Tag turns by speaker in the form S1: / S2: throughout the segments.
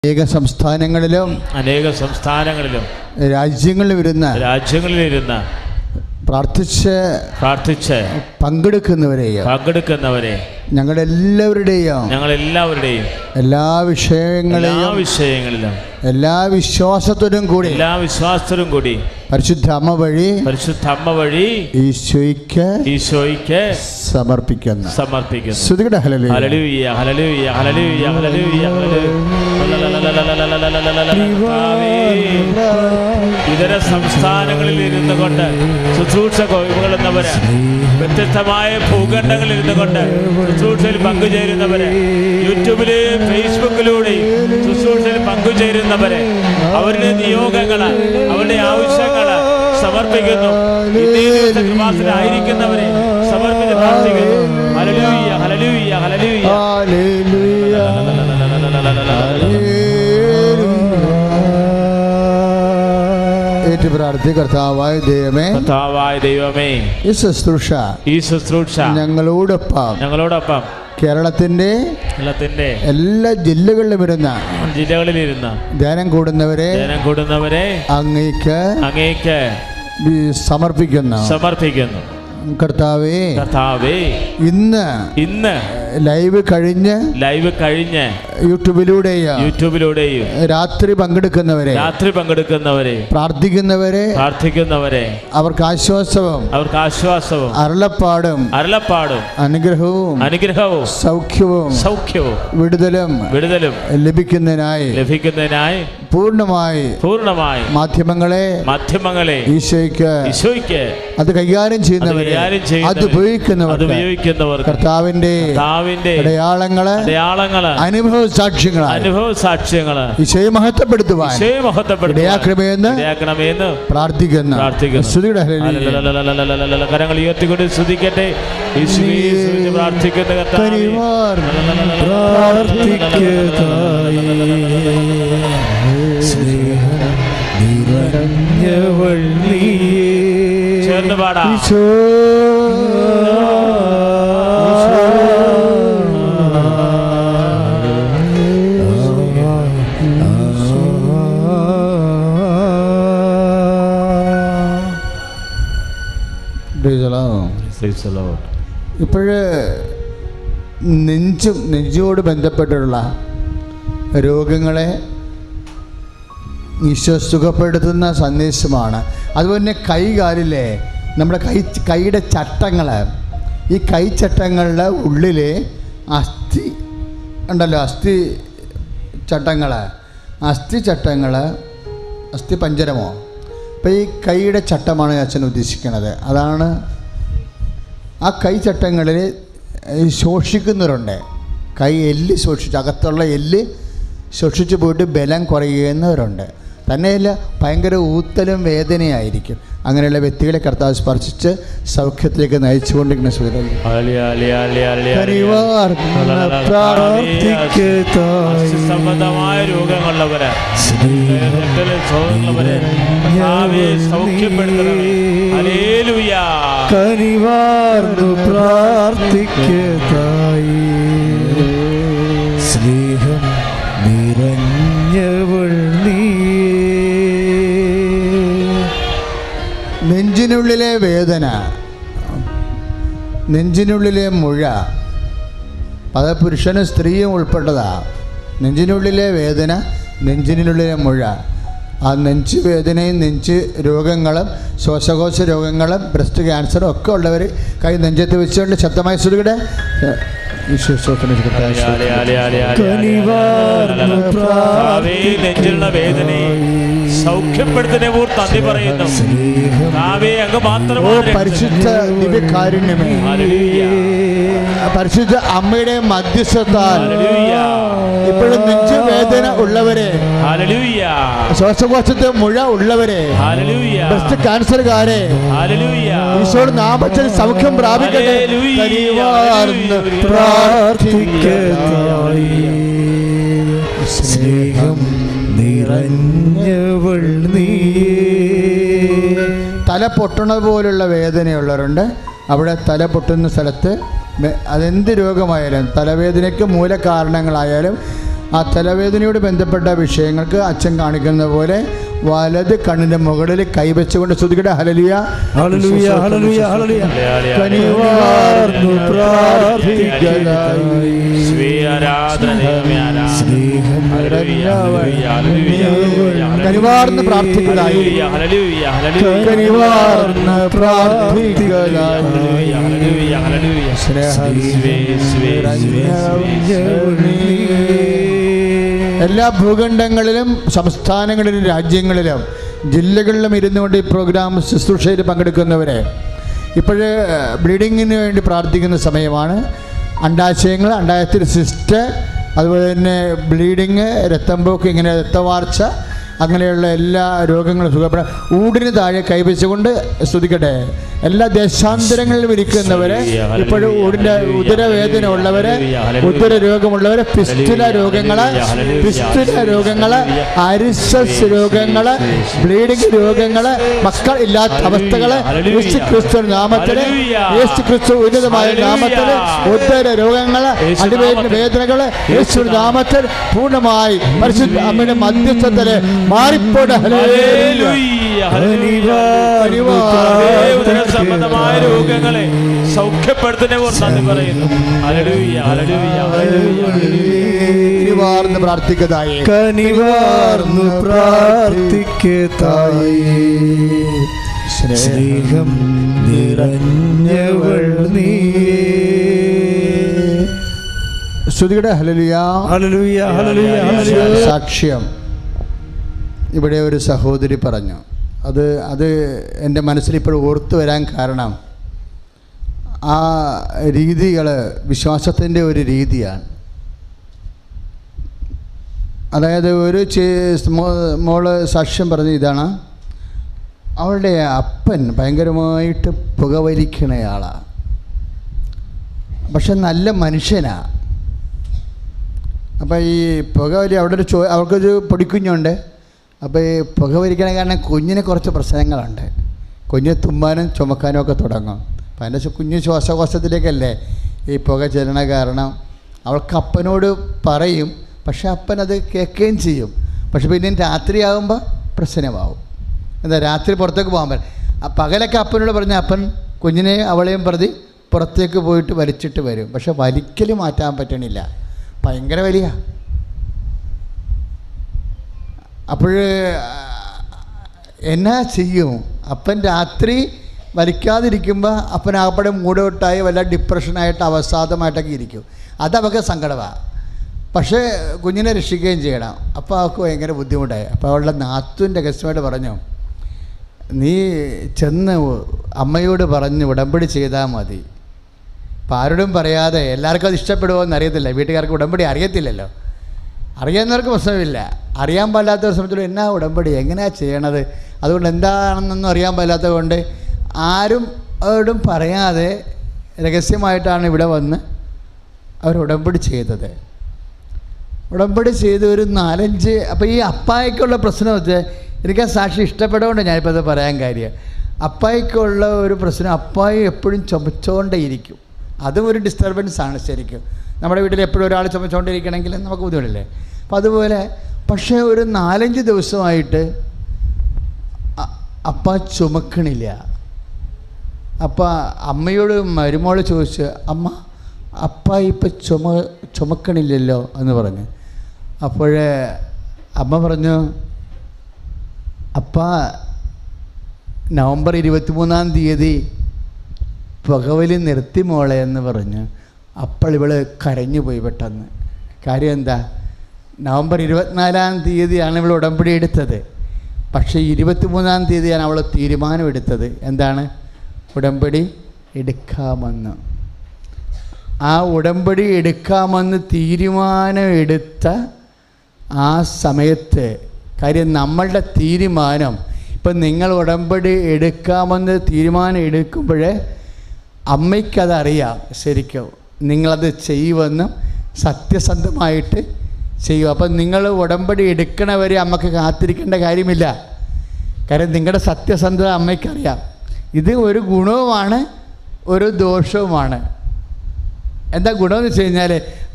S1: അനേക സംസ്ഥാനങ്ങളിലും രാജ്യങ്ങളിലിരുന്ന് പ്രാർത്ഥിച്ച് പങ്കെടുക്കുന്നവരെ ഞങ്ങളെല്ലാവരുടെയും എല്ലാ വിഷയങ്ങളിലും എല്ലാ വിശ്വാസത്തോടും കൂടി പരിശുദ്ധ അമ്മ വഴി ഈശോയ്ക്ക് സമർപ്പിക്കുന്നു.
S2: Hallelujah hallelujah hallelujah hallelujah. ഇതര സംസ്ഥാനങ്ങളിൽ ഇരുന്നു കൊണ്ട് ശുശ്രൂഷ കൊള്ളുന്നവര്, വ്യത്യസ്തമായ ഭൂഖണ്ഡങ്ങളിൽ ഇരുന്നു കൊണ്ട് ശുശ്രൂഷയിൽ പങ്കുചേരുന്നവര്, യൂട്യൂബിലെയും ഫേസ്ബുക്കിലൂടെയും ശുശ്രൂഷയിൽ പങ്കുചേരുന്നവരെ, അവരുടെ നിയോഗങ്ങള്, അവരുടെ ആവശ്യങ്ങള് സമർപ്പിക്കുന്നു. കൃപാസനായിരിക്കുന്നവരെ സമർപ്പിച്ച് പ്രാർത്ഥിക്കുന്നു. Hallelujah hallelujah hallelujah.
S1: കർത്താവായ ദൈവമേ, ഈ ശുശ്രൂഷ ഞങ്ങളോടൊപ്പം കേരളത്തിന്റെ എല്ലാ ജില്ലകളിലിരുന്ന ധ്യാനം കൂടുന്നവരെ അങ്ങേക്ക് സമർപ്പിക്കുന്നു. കർത്താവേ, ഇന്ന് ലൈവ് കഴിഞ്ഞ് യൂട്യൂബിലൂടെയും രാത്രി പങ്കെടുക്കുന്നവരെ പ്രാർത്ഥിക്കുന്നവരെ അവർക്ക് ആശ്വാസവും അരുളപ്പാടും അനുഗ്രഹവും സൗഖ്യവും വിടുതലും ലഭിക്കുന്നതിനായി പൂർണ്ണമായി മാധ്യമങ്ങളെ ഈശോയ്ക്ക് അത് കൈകാര്യം ചെയ്യുന്നവരെ അത് ഉപയോഗിക്കുന്നവർ കർത്താവിന്റെ അടയാളങ്ങള് അനുഭവ സാക്ഷ്യങ്ങള് ഈശോയെ മഹത്വപ്പെടുത്തുവാൻ ഇടയാക്കണമെന്ന് പ്രാർത്ഥിക്കുന്നു.
S2: കരങ്ങൾ ഉയർത്തിക്കൊണ്ട് സ്തുതിക്കട്ടെ. പ്രാർത്ഥിക്കുന്ന ചേർന്ന് പാടാം.
S1: ഇപ്പോഴ് നെഞ്ചോട് ബന്ധപ്പെട്ടുള്ള രോഗങ്ങളെ ഈശോ സുഖപ്പെടുത്തുന്ന സന്ദേശമാണ്. അതുപോലെ കൈകാലിലെ നമ്മുടെ കൈയുടെ ചട്ടങ്ങൾ, ഈ കൈച്ചട്ടങ്ങളുടെ ഉള്ളിലെ അസ്ഥി ഉണ്ടല്ലോ, അസ്ഥി പഞ്ചരമോ, അപ്പോൾ ഈ കൈയുടെ ചട്ടമാണ് അച്ഛൻ ഉദ്ദേശിക്കുന്നത്. അതാണ് ആ കൈച്ചട്ടങ്ങളിൽ ശോഷിക്കുന്നവരുണ്ട്. കൈ എല്ല് അകത്തുള്ള എല്ല് ശോഷിച്ച് പോയിട്ട് ബലം കുറയുന്നവരുണ്ട്. തന്നെയല്ല, ഭയങ്കര ഊത്തലും വേദനയായിരിക്കും. അങ്ങനെയുള്ള വ്യക്തികളെ കർത്താവ് സ്പർശിച്ച് സൗഖ്യത്തിലേക്ക് നയിച്ചുകൊണ്ടിരിക്കുന്ന
S2: സംബന്ധമായ രോഗങ്ങളുള്ളവരെ
S3: സ്നേഹം നിറഞ്ഞവൾ നീ.
S1: നെഞ്ചിനുള്ളിലെ വേദന, നെഞ്ചിനുള്ളിലെ മുഴ, അത് പുരുഷനും സ്ത്രീയും ഉൾപ്പെട്ടതാ. നെഞ്ചിനുള്ളിലെ വേദന, നെഞ്ചിനുള്ളിലെ മുഴ, ആ നെഞ്ച് വേദനയും നെഞ്ച് രോഗങ്ങളും ശ്വാസകോശ രോഗങ്ങളും ബ്രസ്റ്റ് ക്യാൻസറും ഒക്കെ ഉള്ളവർ കൈ നെഞ്ചത്ത് വെച്ചുകൊണ്ട് ശക്തമായ ശ്രുതിയുടെ
S2: നെഞ്ചിലുള്ള വേദനയെ സൗഖ്യപ്പെടുത്തുന്നതിനെ നന്ദി പറയുന്നു.
S1: പരിശുദ്ധ ദിവ്യകാരുണ്യമേ, പരിശുദ്ധ അമ്മയുടെ മധ്യസ്ഥത്താൽ ഇപ്പോഴും നെഞ്ചു വേദന ഉള്ളവരെ, ശ്വാസകോശത്തെ മുഴ ഉള്ളവരെ, ബ്രസ്റ്റ് ക്യാൻസർകാരെ ഈശോയുടെ നാമത്തിൽ സൗഖ്യം പ്രാപിക്കട്ടെ.
S3: സ്നേഹം നിറഞ്ഞവൾ നീ.
S1: തല പൊട്ടണ പോലുള്ള വേദനയുള്ളവരുണ്ട്. അവിടെ തല പൊട്ടുന്ന സ്ഥലത്ത് അതെന്ത് രോഗമായാലും, തലവേദനയ്ക്ക് മൂലകാരണങ്ങളായാലും ആ തലവേദനയോട് ബന്ധപ്പെട്ട വിഷയങ്ങൾക്ക് അച്ഛൻ കാണിക്കുന്ന പോലെ വലത് കണ്ണിന്റെ മുകളിൽ കൈവച്ചുകൊണ്ട് സ്തുതിക്കട്ടെ. Hallelujah
S3: hallelujah hallelujah hallelujah.
S1: കനിവാർന്നു പ്രാർത്ഥിക്കലായി കനിവാർന്ന് പ്രാർത്ഥിക്കലായി കനിവാർന്ന് പ്രാർത്ഥിക്കലായി എല്ലാ ഭൂഖണ്ഡങ്ങളിലും സംസ്ഥാനങ്ങളിലും രാജ്യങ്ങളിലും ജില്ലകളിലും ഇരുന്നുകൊണ്ട് ഈ പ്രോഗ്രാം ശുശ്രൂഷയിൽ പങ്കെടുക്കുന്നവരെ ഇപ്പോഴ് ബ്ലീഡിങ്ങിന് വേണ്ടി പ്രാർത്ഥിക്കുന്ന സമയമാണ്. അണ്ടാശയങ്ങൾ, അണ്ടാശയത്തിൽ സിസ്റ്റ്, അതുപോലെ തന്നെ ബ്ലീഡിങ്, രക്തം പോക്ക്, ഇങ്ങനെ രക്തവാർച്ച, അങ്ങനെയുള്ള എല്ലാ രോഗങ്ങളും സുഖപ്പെടാൻ ഊടിന് താഴെ കൈവച്ചുകൊണ്ട് സ്തുതിക്കട്ടെ. എല്ലാ ദേശാന്തരങ്ങളിലും ഇരിക്കുന്നവരെ, ഇപ്പോഴും ഊടിൻ്റെ ഉദരവേദന ഉള്ളവരെ, ഉദര രോഗമുള്ളവരെ, ഫിസ്റ്റുല രോഗങ്ങള്, അരിസസ് രോഗങ്ങള്, ബ്ലീഡിംഗ് രോഗങ്ങള്, മക്കൾ ഇല്ലാത്ത അവസ്ഥകള്, യേശു ക്രിസ്തു നാമത്തില്, യേശു ക്രിസ്തു ഉന്നതമായ നാമത്തില്, ഉദര രോഗങ്ങള്, അടിവേദന വേദനകള് യേശു നാമത്തിൽ പൂർണ്ണമായി പരിശുദ്ധ അമ്മയുടെ മധ്യസ്ഥത്തില് മാറിപ്പോടെ.
S2: സംബന്ധമായ രോഗങ്ങളെ സൗഖ്യപ്പെടുത്തുന്നതിനെ പറയുന്നു.
S1: കനിവാർന്ന് പ്രാർത്ഥിക്കതായി,
S3: കനിവാർന്നു പ്രാർത്ഥിക്കതായി, സ്നേഹം നിറഞ്ഞവൾ നീ.
S1: സ്തുതിക്കട്ടെ. Hallelujah
S3: hallelujah hallelujah hallelujah.
S1: സാക്ഷ്യം ഇവിടെ ഒരു സഹോദരി പറഞ്ഞു. അത് എൻ്റെ മനസ്സിൽ ഇപ്പോൾ ഓർത്തു വരാൻ കാരണം ആ രീതികൾ വിശ്വാസത്തിൻ്റെ ഒരു രീതിയാണ്. അതായത് ഒരു മോള് സാക്ഷ്യം പറഞ്ഞ ഇതാണ്, അവളുടെ അപ്പൻ ഭയങ്കരമായിട്ട് പുകവലിക്കണയാളാണ്, പക്ഷെ നല്ല മനുഷ്യനാണ്. അപ്പോൾ ഈ പുകവലി അവിടെ അവർക്കൊരു പൊടിക്കുഞ്ഞുണ്ട്. അപ്പോൾ ഈ പുകവലിക്കണ കാരണം കുഞ്ഞിന് കുറച്ച് പ്രശ്നങ്ങളുണ്ട്. കുഞ്ഞ് തുമ്മാനും ചുമക്കാനും ഒക്കെ തുടങ്ങും. അപ്പം അതിൻ്റെ കുഞ്ഞ് ശ്വാസകോശത്തിലേക്കല്ലേ ഈ പുക ചെല്ലണ കാരണം അവൾക്ക് അപ്പനോട് പറയും, പക്ഷെ അപ്പനത് കേൾക്കുകയും ചെയ്യും. പക്ഷെ പിന്നെ രാത്രിയാകുമ്പോൾ പ്രശ്നമാവും. എന്താ, രാത്രി പുറത്തേക്ക് പോകാൻ പറ്റും. പകലൊക്കെ അപ്പനോട് പറഞ്ഞ അപ്പൻ കുഞ്ഞിനെ അവളെയും പ്രതി പുറത്തേക്ക് പോയിട്ട് വലിച്ചിട്ട് വരും. പക്ഷെ വലിക്കൽ മാറ്റാൻ പറ്റണില്ല, ഭയങ്കര വലിയ. അപ്പോൾ എന്നാ ചെയ്യും? അപ്പൻ രാത്രി വലിക്കാതിരിക്കുമ്പോൾ അപ്പനാകപ്പെടെ മൂടോട്ടായി വല്ല ഡിപ്രഷനായിട്ട് അവസാദമായിട്ടൊക്കെ ഇരിക്കും. അതവൾക്ക് സങ്കടമാണ്. പക്ഷേ കുഞ്ഞിനെ രക്ഷിക്കുകയും ചെയ്യണം. അപ്പോൾ അവൾക്ക് ഭയങ്കര ബുദ്ധിമുട്ടായി. അപ്പോൾ അവളുടെ നാത്തൂൻ രഹസ്യമായിട്ട് പറഞ്ഞു, നീ ചെന്ന് അമ്മയോട് പറഞ്ഞ് ഉടമ്പടി ചെയ്താൽ മതി. അപ്പം ആരോടും പറയാതെ, എല്ലാവർക്കും അത് ഇഷ്ടപ്പെടുമോ എന്ന് അറിയത്തില്ല, വീട്ടുകാർക്ക് ഉടമ്പടി അറിയത്തില്ലല്ലോ. അറിയാവുന്നവർക്ക് പ്രശ്നമില്ല, അറിയാൻ പാടില്ലാത്ത സമയത്തോട് എന്നാ ഉടമ്പടി എങ്ങനെയാണ് ചെയ്യണത്, അതുകൊണ്ട് എന്താണെന്നൊന്നും അറിയാൻ പാടില്ലാത്തത് കൊണ്ട് ആരും അവരോടും പറയാതെ രഹസ്യമായിട്ടാണ് ഇവിടെ വന്ന് അവർ ഉടമ്പടി ചെയ്തത്. ഉടമ്പടി ചെയ്ത് ഒരു 4-5. അപ്പോൾ ഈ അപ്പായിക്കുള്ള പ്രശ്നം വെച്ചാൽ എനിക്ക് ആ സാക്ഷി ഇഷ്ടപ്പെടുകൊണ്ട് ഞാനിപ്പോൾ അത് പറയാൻ കാര്യം. അപ്പായിക്കുള്ള ഒരു പ്രശ്നം, അപ്പായി എപ്പോഴും ചുമച്ചുകൊണ്ടേയിരിക്കും. അതും ഒരു ഡിസ്റ്റർബൻസാണ് ശരിക്കും. നമ്മുടെ വീട്ടിൽ എപ്പോഴും ഒരാൾ ചുമച്ചുകൊണ്ടിരിക്കണമെങ്കിൽ നമുക്ക് ബുദ്ധിമുട്ടില്ലേ. അപ്പം അതുപോലെ പക്ഷേ ഒരു 4-5 ദിവസമായിട്ട് അപ്പ ചുമക്കണില്ല. അപ്പം അമ്മയോട് മരുമോൾ ചോദിച്ചു, അമ്മ അപ്പ ഇപ്പം ചുമക്കണില്ലല്ലോ എന്ന് പറഞ്ഞു. അപ്പോഴേ അമ്മ പറഞ്ഞു, അപ്പ നവംബർ 23-ാം തീയതി പുകവലി നിർത്തി മോളെ എന്ന് പറഞ്ഞു. അപ്പോൾ ഇവൾ കരഞ്ഞു പോയി പെട്ടെന്ന്. കാര്യം എന്താ, നവംബർ 24-ാം തീയതിയാണ് ഇവൾ ഉടമ്പടി എടുത്തത്. പക്ഷേ 23-ാം തീയതിയാണ് അവൾ തീരുമാനമെടുത്തത്. എന്താണ്? ഉടമ്പടി എടുക്കാമെന്ന്. ആ ഉടമ്പടി എടുക്കാമെന്ന് തീരുമാനമെടുത്ത ആ സമയത്ത്, കാര്യം നമ്മളുടെ തീരുമാനം, ഇപ്പം നിങ്ങൾ ഉടമ്പടി എടുക്കാമെന്ന് തീരുമാനം എടുക്കുമ്പോഴേ അമ്മയ്ക്കതറിയാം ശരിക്കും നിങ്ങളത് ചെയ്യുമെന്നും സത്യസന്ധമായിട്ട് ചെയ്യും. അപ്പം നിങ്ങൾ ഉടമ്പടി എടുക്കണവരെ അമ്മക്ക് കാത്തിരിക്കേണ്ട കാര്യമില്ല. കാര്യം നിങ്ങളുടെ സത്യസന്ധത അമ്മയ്ക്കറിയാം. ഇത് ഒരു ഗുണവുമാണ് ഒരു ദോഷവുമാണ്. എന്താ ഗുണമെന്ന് വെച്ച് കഴിഞ്ഞാൽ,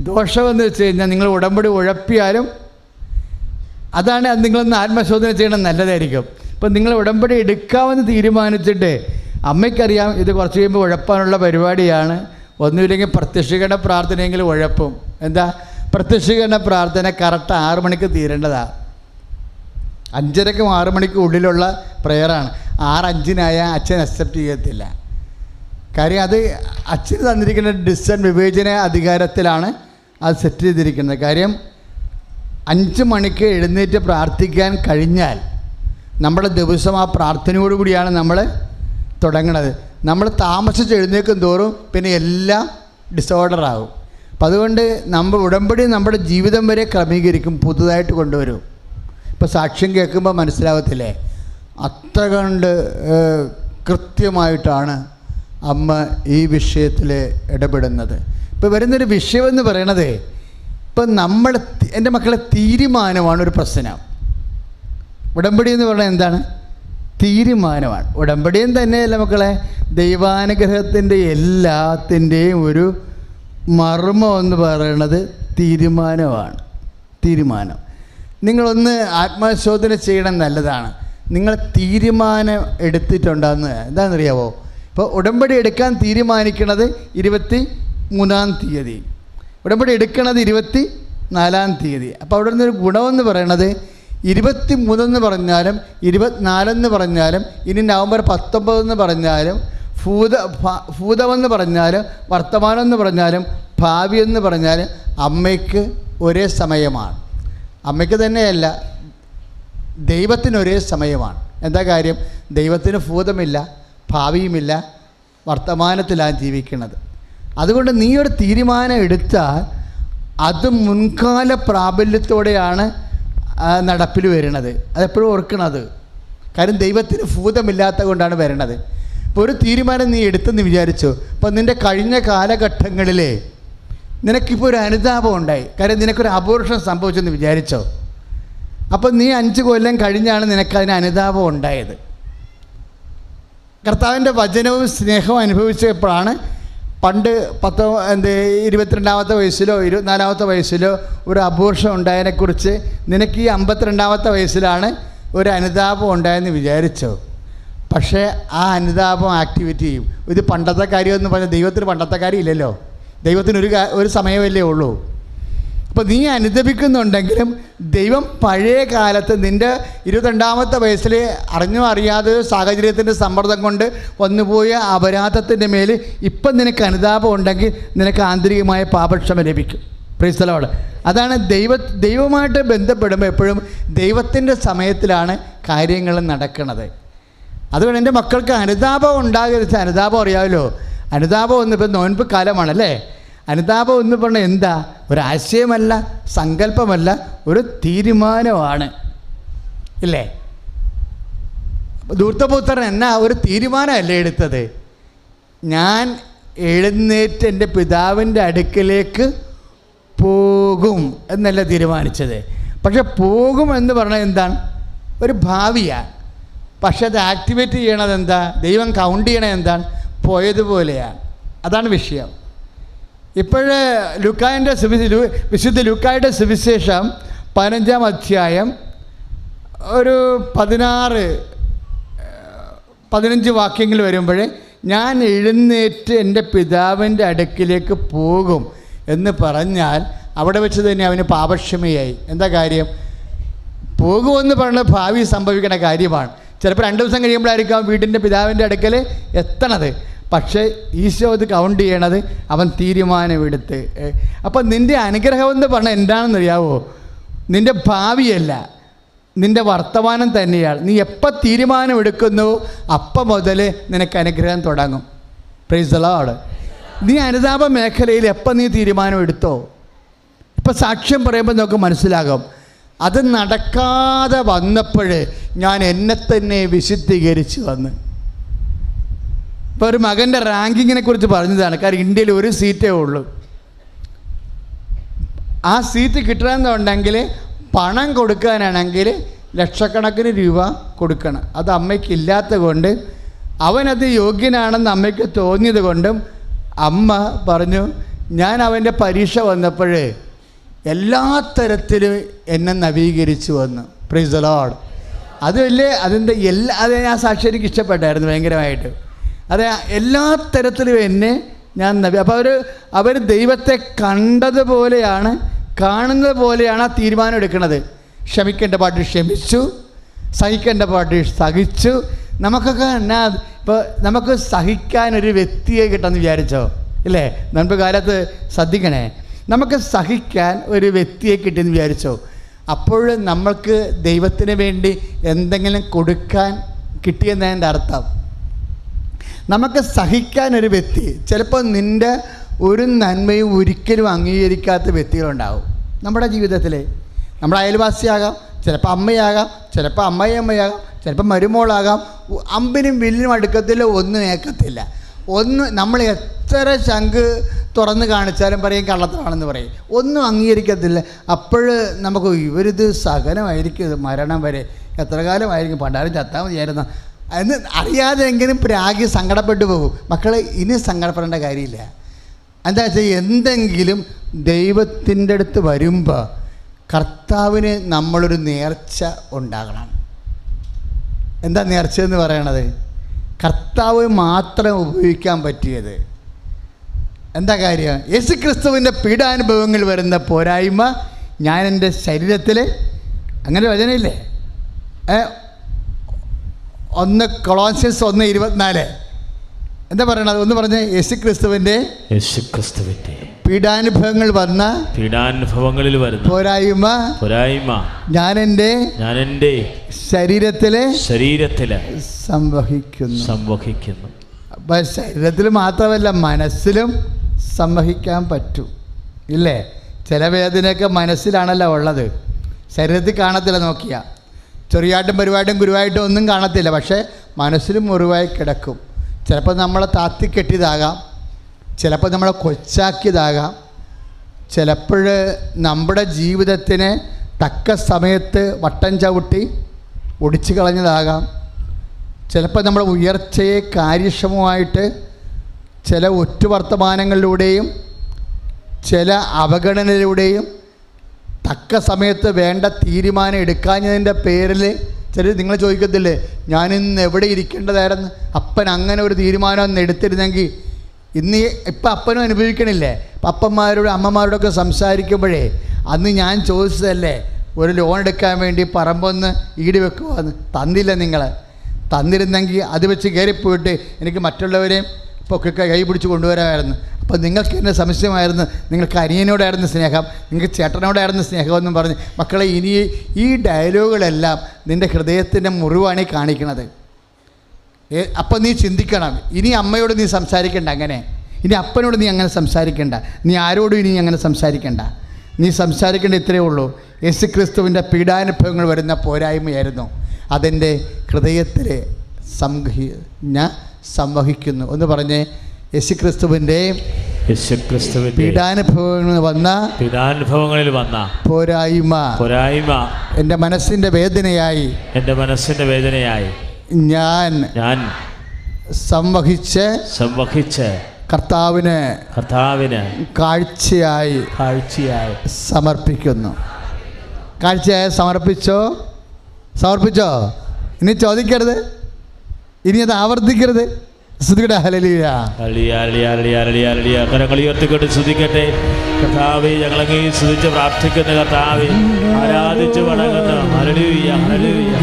S1: ദോഷമെന്ന് വെച്ച് കഴിഞ്ഞാൽ നിങ്ങൾ ഉടമ്പടി ഉഴപ്പിയാലും അതാണ്. അത് നിങ്ങളൊന്ന് ആത്മശോധന ചെയ്യണം, നല്ലതായിരിക്കും. ഇപ്പം നിങ്ങൾ ഉടമ്പടി എടുക്കാമെന്ന് തീരുമാനിച്ചിട്ട് അമ്മയ്ക്കറിയാം ഇത് കുറച്ച് കഴിയുമ്പോൾ ഉഴപ്പാനുള്ള പരിപാടിയാണ്, ഒന്നുമില്ലെങ്കിൽ പ്രത്യക്ഷീകരണ പ്രാർത്ഥനയെങ്കിലും ഉഴപ്പും. എന്താ പ്രത്യക്ഷീകരണ പ്രാർത്ഥന കറക്റ്റ് 6 മണിക്ക് തീരേണ്ടതാണ്. 5:30ക്കും 6 മണിക്കും ഉള്ളിലുള്ള പ്രെയറാണ്. 6:05 അച്ഛൻ അക്സെപ്റ്റ് ചെയ്യത്തില്ല. കാര്യം അത് അച്ഛന് തന്നിരിക്കുന്ന ഡിസിഷൻ വിവേചന അധികാരത്തിലാണ് അത് സെറ്റ് ചെയ്തിരിക്കുന്നത്. കാര്യം 5 മണിക്ക് എഴുന്നേറ്റ് പ്രാർത്ഥിക്കാൻ കഴിഞ്ഞാൽ നമ്മുടെ ദിവസം ആ പ്രാർത്ഥനയോടുകൂടിയാണ് നമ്മൾ തുടങ്ങണത്. നമ്മൾ താമസിച്ച് എഴുന്നേൽക്കും തോറും പിന്നെ എല്ലാം ഡിസോർഡറാകും. അപ്പം അതുകൊണ്ട് നമ്മൾ ഉടമ്പടി നമ്മുടെ ജീവിതം വരെ ക്രമീകരിക്കും, പുതുതായിട്ട് കൊണ്ടുവരും. ഇപ്പോൾ സാക്ഷ്യം കേൾക്കുമ്പോൾ മനസ്സിലാവത്തില്ലേ, അത്ര കണ്ട് കൃത്യമായിട്ടാണ് അമ്മ ഈ വിഷയത്തിൽ ഇടപെടുന്നത്. ഇപ്പോൾ വരുന്നൊരു വിഷയമെന്ന് പറയണത്, ഇപ്പം എൻ്റെ മക്കളെ തീരുമാനമാണ് ഒരു പ്രശ്നം. ഉടമ്പടി എന്ന് പറഞ്ഞാൽ എന്താണ്? തീരുമാനമാണ്. ഉടമ്പടിയും തന്നെയല്ല മക്കളെ, ദൈവാനുഗ്രഹത്തിൻ്റെ എല്ലാത്തിൻ്റെയും ഒരു മർമ്മം എന്ന് പറയുന്നത് തീരുമാനമാണ്. തീരുമാനം. നിങ്ങളൊന്ന് ആത്മശോധന ചെയ്യണം, നല്ലതാണ്. നിങ്ങൾ തീരുമാനം എടുത്തിട്ടുണ്ടെന്ന് എന്താണെന്നറിയാവോ? ഇപ്പോൾ ഉടമ്പടി എടുക്കാൻ തീരുമാനിക്കണത് 23-ാം തീയതി, ഉടമ്പടി എടുക്കണത് 24-ാം തീയതി. അപ്പോൾ അവിടെ നിന്നൊരു ഗുണമെന്ന് പറയണത് 23 പറഞ്ഞാലും 24 പറഞ്ഞാലും ഇനി നവംബർ 19 പറഞ്ഞാലും ഭൂതമെന്ന് പറഞ്ഞാലും വർത്തമാനം എന്ന് പറഞ്ഞാലും ഭാവി എന്ന് പറഞ്ഞാലും അമ്മയ്ക്ക് ഒരേ സമയമാണ്. അമ്മയ്ക്ക് തന്നെയല്ല, ദൈവത്തിന് ഒരേ സമയമാണ്. എന്താ കാര്യം? ദൈവത്തിന് ഭൂതമില്ല, ഭാവിയുമില്ല, വർത്തമാനത്തിലാണ് ജീവിക്കുന്നത്. അതുകൊണ്ട് നീ ഒരു തീരുമാനം എടുത്താൽ അത് മുൻകാല പ്രാബല്യത്തോടെയാണ് നടപ്പിൽ വരുന്നത്. അതെപ്പോഴും ഓർക്കണത്. കാര്യം ദൈവത്തിന് ഭൂതമില്ലാത്ത കൊണ്ടാണ് വരണത്. ഇപ്പോൾ ഒരു തീരുമാനം നീ എടുത്തെന്ന് വിചാരിച്ചു, അപ്പോൾ നിൻ്റെ കഴിഞ്ഞ കാലഘട്ടങ്ങളിൽ നിനക്കിപ്പോൾ ഒരു അനുതാപം ഉണ്ടായി. കാര്യം നിനക്കൊരു അബോർഷൻ സംഭവിച്ചെന്ന് വിചാരിച്ചോ. അപ്പോൾ നീ 5 കൊല്ലം കഴിഞ്ഞാണ് നിനക്കതിന് അനുതാപം ഉണ്ടായത്. കർത്താവിൻ്റെ വചനവും സ്നേഹവും അനുഭവിച്ചപ്പോഴാണ് പണ്ട് 22-ാമത്തെ വയസ്സിലോ 24-ാമത്തെ വയസ്സിലോ ഒരു അബോർഷൻ ഉണ്ടായതിനെക്കുറിച്ച് നിനക്ക് ഈ 52-ാമത്തെ വയസ്സിലാണ് ഒരു അനുതാപം ഉണ്ടായെന്ന് വിചാരിച്ചോ. പക്ഷേ ആ അനുതാപം ആക്ടിവിറ്റി ചെയ്യും. ഇത് പണ്ടത്തെ കാര്യമെന്ന് പറഞ്ഞാൽ ദൈവത്തിന് പണ്ടത്തെ കാര്യം ഇല്ലല്ലോ. ദൈവത്തിന് ഒരു സമയമല്ലേ ഉള്ളൂ. അപ്പോൾ നീ അനുദപിക്കുന്നുണ്ടെങ്കിലും ദൈവം പഴയ കാലത്ത് നിൻ്റെ 22-ാമത്തെ വയസ്സിൽ അറിഞ്ഞോ അറിയാതെ സാഹചര്യത്തിൻ്റെ സമ്മർദ്ദം കൊണ്ട് വന്നുപോയ അപരാധത്തിൻ്റെ മേൽ ഇപ്പം നിനക്ക് അനുതാപം ഉണ്ടെങ്കിൽ നിനക്ക് ആന്തരികമായ പാപക്ഷമ ലഭിക്കും. Price the Lord. അതാണ് ദൈവമായിട്ട് ബന്ധപ്പെടുമ്പോൾ എപ്പോഴും ദൈവത്തിൻ്റെ സമയത്തിലാണ് കാര്യങ്ങൾ നടക്കുന്നത്. അതുകൊണ്ട് എൻ്റെ മക്കൾക്ക് അനുതാപം ഉണ്ടാകരുത്. അനുതാപം അറിയാമല്ലോ, അനുതാപം ഒന്നിപ്പോൾ നോൻപ് കാലമാണല്ലേ. അനുതാപം എന്ന് പറഞ്ഞാൽ എന്താ? ഒരാശയമല്ല, സങ്കല്പമല്ല, ഒരു തീരുമാനമാണ്, ഇല്ലേ? ധൂർത്തപുത്രൻ എന്നാ ഒരു തീരുമാനമല്ലേ എടുത്തത്? ഞാൻ എഴുന്നേറ്റ് എൻ്റെ പിതാവിൻ്റെ അടുക്കലേക്ക് പോകും എന്നല്ല തീരുമാനിച്ചത്. പക്ഷെ പോകും എന്ന് പറഞ്ഞാൽ എന്താണ്? ഒരു ഭാവിയാണ്. പക്ഷെ അത് ആക്ടിവേറ്റ് ചെയ്യണത് എന്താ? ദൈവം കൗണ്ട് ചെയ്യണത് എന്താണ്? പോയതുപോലെയാണ്. അതാണ് വിഷയം. ഇപ്പോഴേ വിശുദ്ധ ലൂക്കായുടെ സുവിശേഷം 15-ാം അധ്യായം ഒരു 16-15 വാക്യങ്ങൾ വരുമ്പോൾ ഞാൻ എഴുന്നേറ്റ് എൻ്റെ പിതാവിൻ്റെ അടുക്കിലേക്ക് പോകും എന്ന് പറഞ്ഞാൽ അവിടെ വെച്ച് തന്നെ അവന് പാപക്ഷമയായി. എന്താ കാര്യം? പോകുമെന്ന് പറയുന്നത് ഭാവി സംഭവിക്കുന്ന കാര്യമാണ്. ചിലപ്പോൾ 2 ദിവസം കഴിയുമ്പോഴായിരിക്കും വീട്ടിൻ്റെ പിതാവിൻ്റെ അടുക്കൽ എത്തണത്. പക്ഷേ ഈശോ അത് കൗണ്ട് ചെയ്യണത് അവൻ തീരുമാനമെടുത്ത്. അപ്പം നിൻ്റെ അനുഗ്രഹം എന്ന് പറഞ്ഞാൽ എന്താണെന്ന് അറിയാവോ? നിൻ്റെ ഭാവിയല്ല, നിൻ്റെ വർത്തമാനം തന്നെയാണ്. നീ എപ്പോൾ തീരുമാനമെടുക്കുന്നു അപ്പം മുതൽ നിനക്ക് അനുഗ്രഹം തുടങ്ങും. Price the Lord. നീ അനുതാപ മേഖലയിൽ എപ്പോൾ നീ തീരുമാനം എടുത്തോ, ഇപ്പം സാക്ഷ്യം പറയുമ്പോൾ നമുക്ക് മനസ്സിലാകും. അത് നടക്കാതെ വന്നപ്പോൾ ഞാൻ എന്നെ തന്നെ വിശുദ്ധീകരിച്ച് വന്ന്. ഇപ്പോൾ ഒരു മകൻ്റെ റാങ്കിങ്ങിനെ കുറിച്ച് പറഞ്ഞതാണ്. കാരണം ഇന്ത്യയിൽ ഒരു സീറ്റേ ഉള്ളൂ. ആ സീറ്റ് കിട്ടണമെന്നുണ്ടെങ്കിൽ പണം കൊടുക്കാനാണെങ്കിൽ ലക്ഷക്കണക്കിന് രൂപ കൊടുക്കണം. അത് അമ്മയ്ക്കില്ലാത്ത കൊണ്ട് അവനത് യോഗ്യനാണെന്ന് അമ്മയ്ക്ക് തോന്നിയത് കൊണ്ടും അമ്മ പറഞ്ഞു, ഞാൻ അവൻ്റെ പരീക്ഷ വന്നപ്പോൾ എല്ലാ തരത്തിലും എന്നെ നവീകരിച്ചു വന്നു. Price the Lord. അതല്ലേ അതിൻ്റെ അത് ഞാൻ സാക്ഷി എനിക്ക് ഇഷ്ടപ്പെട്ടായിരുന്നു ഭയങ്കരമായിട്ട്. അതെ, എല്ലാ തരത്തിലും എന്നെ ഞാൻ അപ്പോൾ അവർ ദൈവത്തെ കണ്ടതുപോലെയാണ്, കാണുന്നത് പോലെയാണ് ആ തീരുമാനം എടുക്കുന്നത്. ക്ഷമിക്കേണ്ട പാട്ട് ക്ഷമിച്ചു, സഹിക്കേണ്ട പാട്ട് സഹിച്ചു. നമുക്കൊക്കെ എന്നാ ഇപ്പോൾ നമുക്ക് സഹിക്കാനൊരു വ്യക്തിയെ കിട്ടുമെന്ന് വിചാരിച്ചോ? ഇല്ലേ? മുൻപ് കാലത്ത് ശ്രദ്ധിക്കണേ, നമുക്ക് സഹിക്കാൻ ഒരു വ്യക്തിയെ കിട്ടിയെന്ന് വിചാരിച്ചോ? അപ്പോൾ നമ്മൾക്ക് ദൈവത്തിന് വേണ്ടി എന്തെങ്കിലും കൊടുക്കാൻ കിട്ടിയെന്നതിൻ്റെ അർത്ഥം. നമുക്ക് സഹിക്കാനൊരു വ്യക്തി, ചിലപ്പോൾ നിൻ്റെ ഒരു നന്മയും ഒരിക്കലും അംഗീകരിക്കാത്ത വ്യക്തികളുണ്ടാവും നമ്മുടെ ജീവിതത്തിൽ. നമ്മുടെ അയൽവാസിയാകാം, ചിലപ്പോൾ അമ്മയാകാം, ചിലപ്പോൾ അമ്മയാകാം, ചിലപ്പോൾ മരുമോളാകാം. അമ്പിനും വില്ലിനും അടുക്കത്തില്ല, ഒന്നും ഏക്കത്തില്ല. നമ്മൾ എത്ര ശങ്ക് തുറന്ന് കാണിച്ചാലും പറയും കള്ളത്തരാണെന്ന് പറയും, ഒന്നും അംഗീകരിക്കത്തില്ല. അപ്പോൾ നമുക്ക് ഇവരിത് സഹനമായിരിക്കും, ഇത് മരണം വരെ എത്ര കാലമായിരിക്കും, പണ്ടാരും ചത്താൽ മതിയായിരുന്നു എന്ന് അറിയാതെ എങ്കിലും പ്രാഗി സങ്കടപ്പെട്ടു പോകും. മക്കളെ, ഇനി സങ്കടപ്പെടേണ്ട കാര്യമില്ല. എന്താ വെച്ചാൽ എന്തെങ്കിലും ദൈവത്തിൻ്റെ അടുത്ത് വരുമ്പോൾ കർത്താവിന് നമ്മളൊരു നേർച്ച ഉണ്ടാകണം. എന്താ നേർച്ച എന്ന് പറയണത്? കർത്താവ് മാത്രം ഉപയോഗിക്കാൻ പറ്റിയത്. എന്താ കാര്യം? യേശുക്രിസ്തുവിൻ്റെ പീഡാനുഭവങ്ങൾ വരുന്ന പോരായ്മ ഞാൻ എൻ്റെ ശരീരത്തിൽ, അങ്ങനെ വചനമില്ലേ? 1 കൊളോസ്യൻസ് 1:24 എന്താ പറയണത്? ഒന്ന് പറഞ്ഞേ. യേശുക്രിസ്തുവിൻ്റെ പീഡാനുഭവങ്ങളിൽ വരുന്ന പോരായ്മ ഞാൻ എൻ്റെ ശരീരത്തിലെ സംവഹിക്കുന്നു. അപ്പം ശരീരത്തിൽ മാത്രമല്ല, മനസ്സിലും സംവഹിക്കാൻ പറ്റും. ഇല്ലേ? ചില വേദനയൊക്കെ മനസ്സിലാണല്ലോ ഉള്ളത്, ശരീരത്തിൽ കാണത്തില്ല. നോക്കിയാൽ ചെറിയായിട്ടും പരിവായിട്ടും ഗുരുവായിട്ടും ഒന്നും കാണത്തില്ല, പക്ഷേ മനസ്സിലും മുറിവായി കിടക്കും. ചിലപ്പോൾ നമ്മളെ താത്തിക്കെട്ടിയതാകാം, ചിലപ്പോൾ നമ്മളെ കൊച്ചാക്കിയതാകാം, ചിലപ്പോൾ നമ്മുടെ ജീവിതത്തിന് തക്ക സമയത്ത് വട്ടം ചവിട്ടി ഒടിച്ചു കളഞ്ഞതാകാം. ചിലപ്പോൾ നമ്മുടെ ഉയർച്ചയെ കാര്യക്ഷമമായിട്ട് ചില ഒറ്റുവർത്തമാനങ്ങളിലൂടെയും ചില അവഗണനയിലൂടെയും തക്ക സമയത്ത് വേണ്ട തീരുമാനം എടുക്കാഞ്ഞതിൻ്റെ പേരിൽ നിങ്ങൾ ചോദിക്കത്തില്ലേ, ഞാനിന്ന് എവിടെ ഇരിക്കേണ്ടതായിരുന്നു, അപ്പൻ അങ്ങനെ ഒരു തീരുമാനം ഒന്ന് എടുത്തിരുന്നെങ്കിൽ. ഇപ്പം അപ്പനും അനുഭവിക്കണില്ലേ? അപ്പന്മാരോടും അമ്മമാരോടൊക്കെ സംസാരിക്കുമ്പോഴേ അന്ന് ഞാൻ ചോദിച്ചതല്ലേ ഒരു ലോൺ എടുക്കാൻ വേണ്ടി പറമ്പൊന്ന് ഈട് വെക്കുവാന്ന്, തന്നില്ല. നിങ്ങൾ തന്നിരുന്നെങ്കിൽ അത് വെച്ച് കയറിപ്പോയിട്ട് എനിക്ക് മറ്റുള്ളവരെയും ഒക്കെ കൈ പിടിച്ച് കൊണ്ടുവരാമായിരുന്നു. അപ്പോൾ നിങ്ങൾക്ക് എന്നെ സംശയമായിരുന്നു, നിങ്ങൾക്ക് അനിയനോടായിരുന്നു സ്നേഹം, നിങ്ങൾക്ക് ചേട്ടനോടായിരുന്നു സ്നേഹമെന്നും പറഞ്ഞ്. മക്കളെ, ഇനി ഈ ഡയലോഗുകളെല്ലാം നിൻ്റെ ഹൃദയത്തിൻ്റെ മുറിവാണ് ഈ കാണിക്കണത്. അപ്പം നീ ചിന്തിക്കണം, ഇനി അമ്മയോട് നീ സംസാരിക്കേണ്ട അങ്ങനെ, ഇനി അപ്പനോട് നീ അങ്ങനെ സംസാരിക്കേണ്ട, നീ ആരോടും ഇനി അങ്ങനെ സംസാരിക്കേണ്ട. നീ സംസാരിക്കേണ്ട ഇത്രയേ ഉള്ളൂ, യേശുക്രിസ്തുവിൻ്റെ പീഡാനുഭവങ്ങൾ വരുന്ന പോരായ്മയായിരുന്നു അതെൻ്റെ ഹൃദയത്തിൽ ഞാൻ സംവഹിക്കുന്നു. ഒന്ന് പറഞ്ഞേ, യേശുക്രിസ്തുവിൻ്റെ പീഡാനുഭവങ്ങളിൽ വന്ന പോരായ്മ എൻ്റെ മനസ്സിൻ്റെ വേദനയായി ഞാൻ സംവഹിച്ച് കർത്താവിന് കാഴ്ചയായി സമർപ്പിക്കുന്നു. കാഴ്ചയായി സമർപ്പിച്ചോ? ഇനി ചോദിക്കരുത്, ഇനി അത് ആവർത്തിക്കരുത്. ഹല്ലേലൂയ.
S2: കരങ്ങൾ ഉയർത്തിക്കൊണ്ട് സ്തുതിക്കട്ടെ. കർത്താവേ, ഞങ്ങളങ്ങേ സ്തുതിച്ച് പ്രാർത്ഥിക്കുന്ന കർത്താവേ, ആരാധിച്ച് വണങ്ങുന്നു. Hallelujah, hallelujah.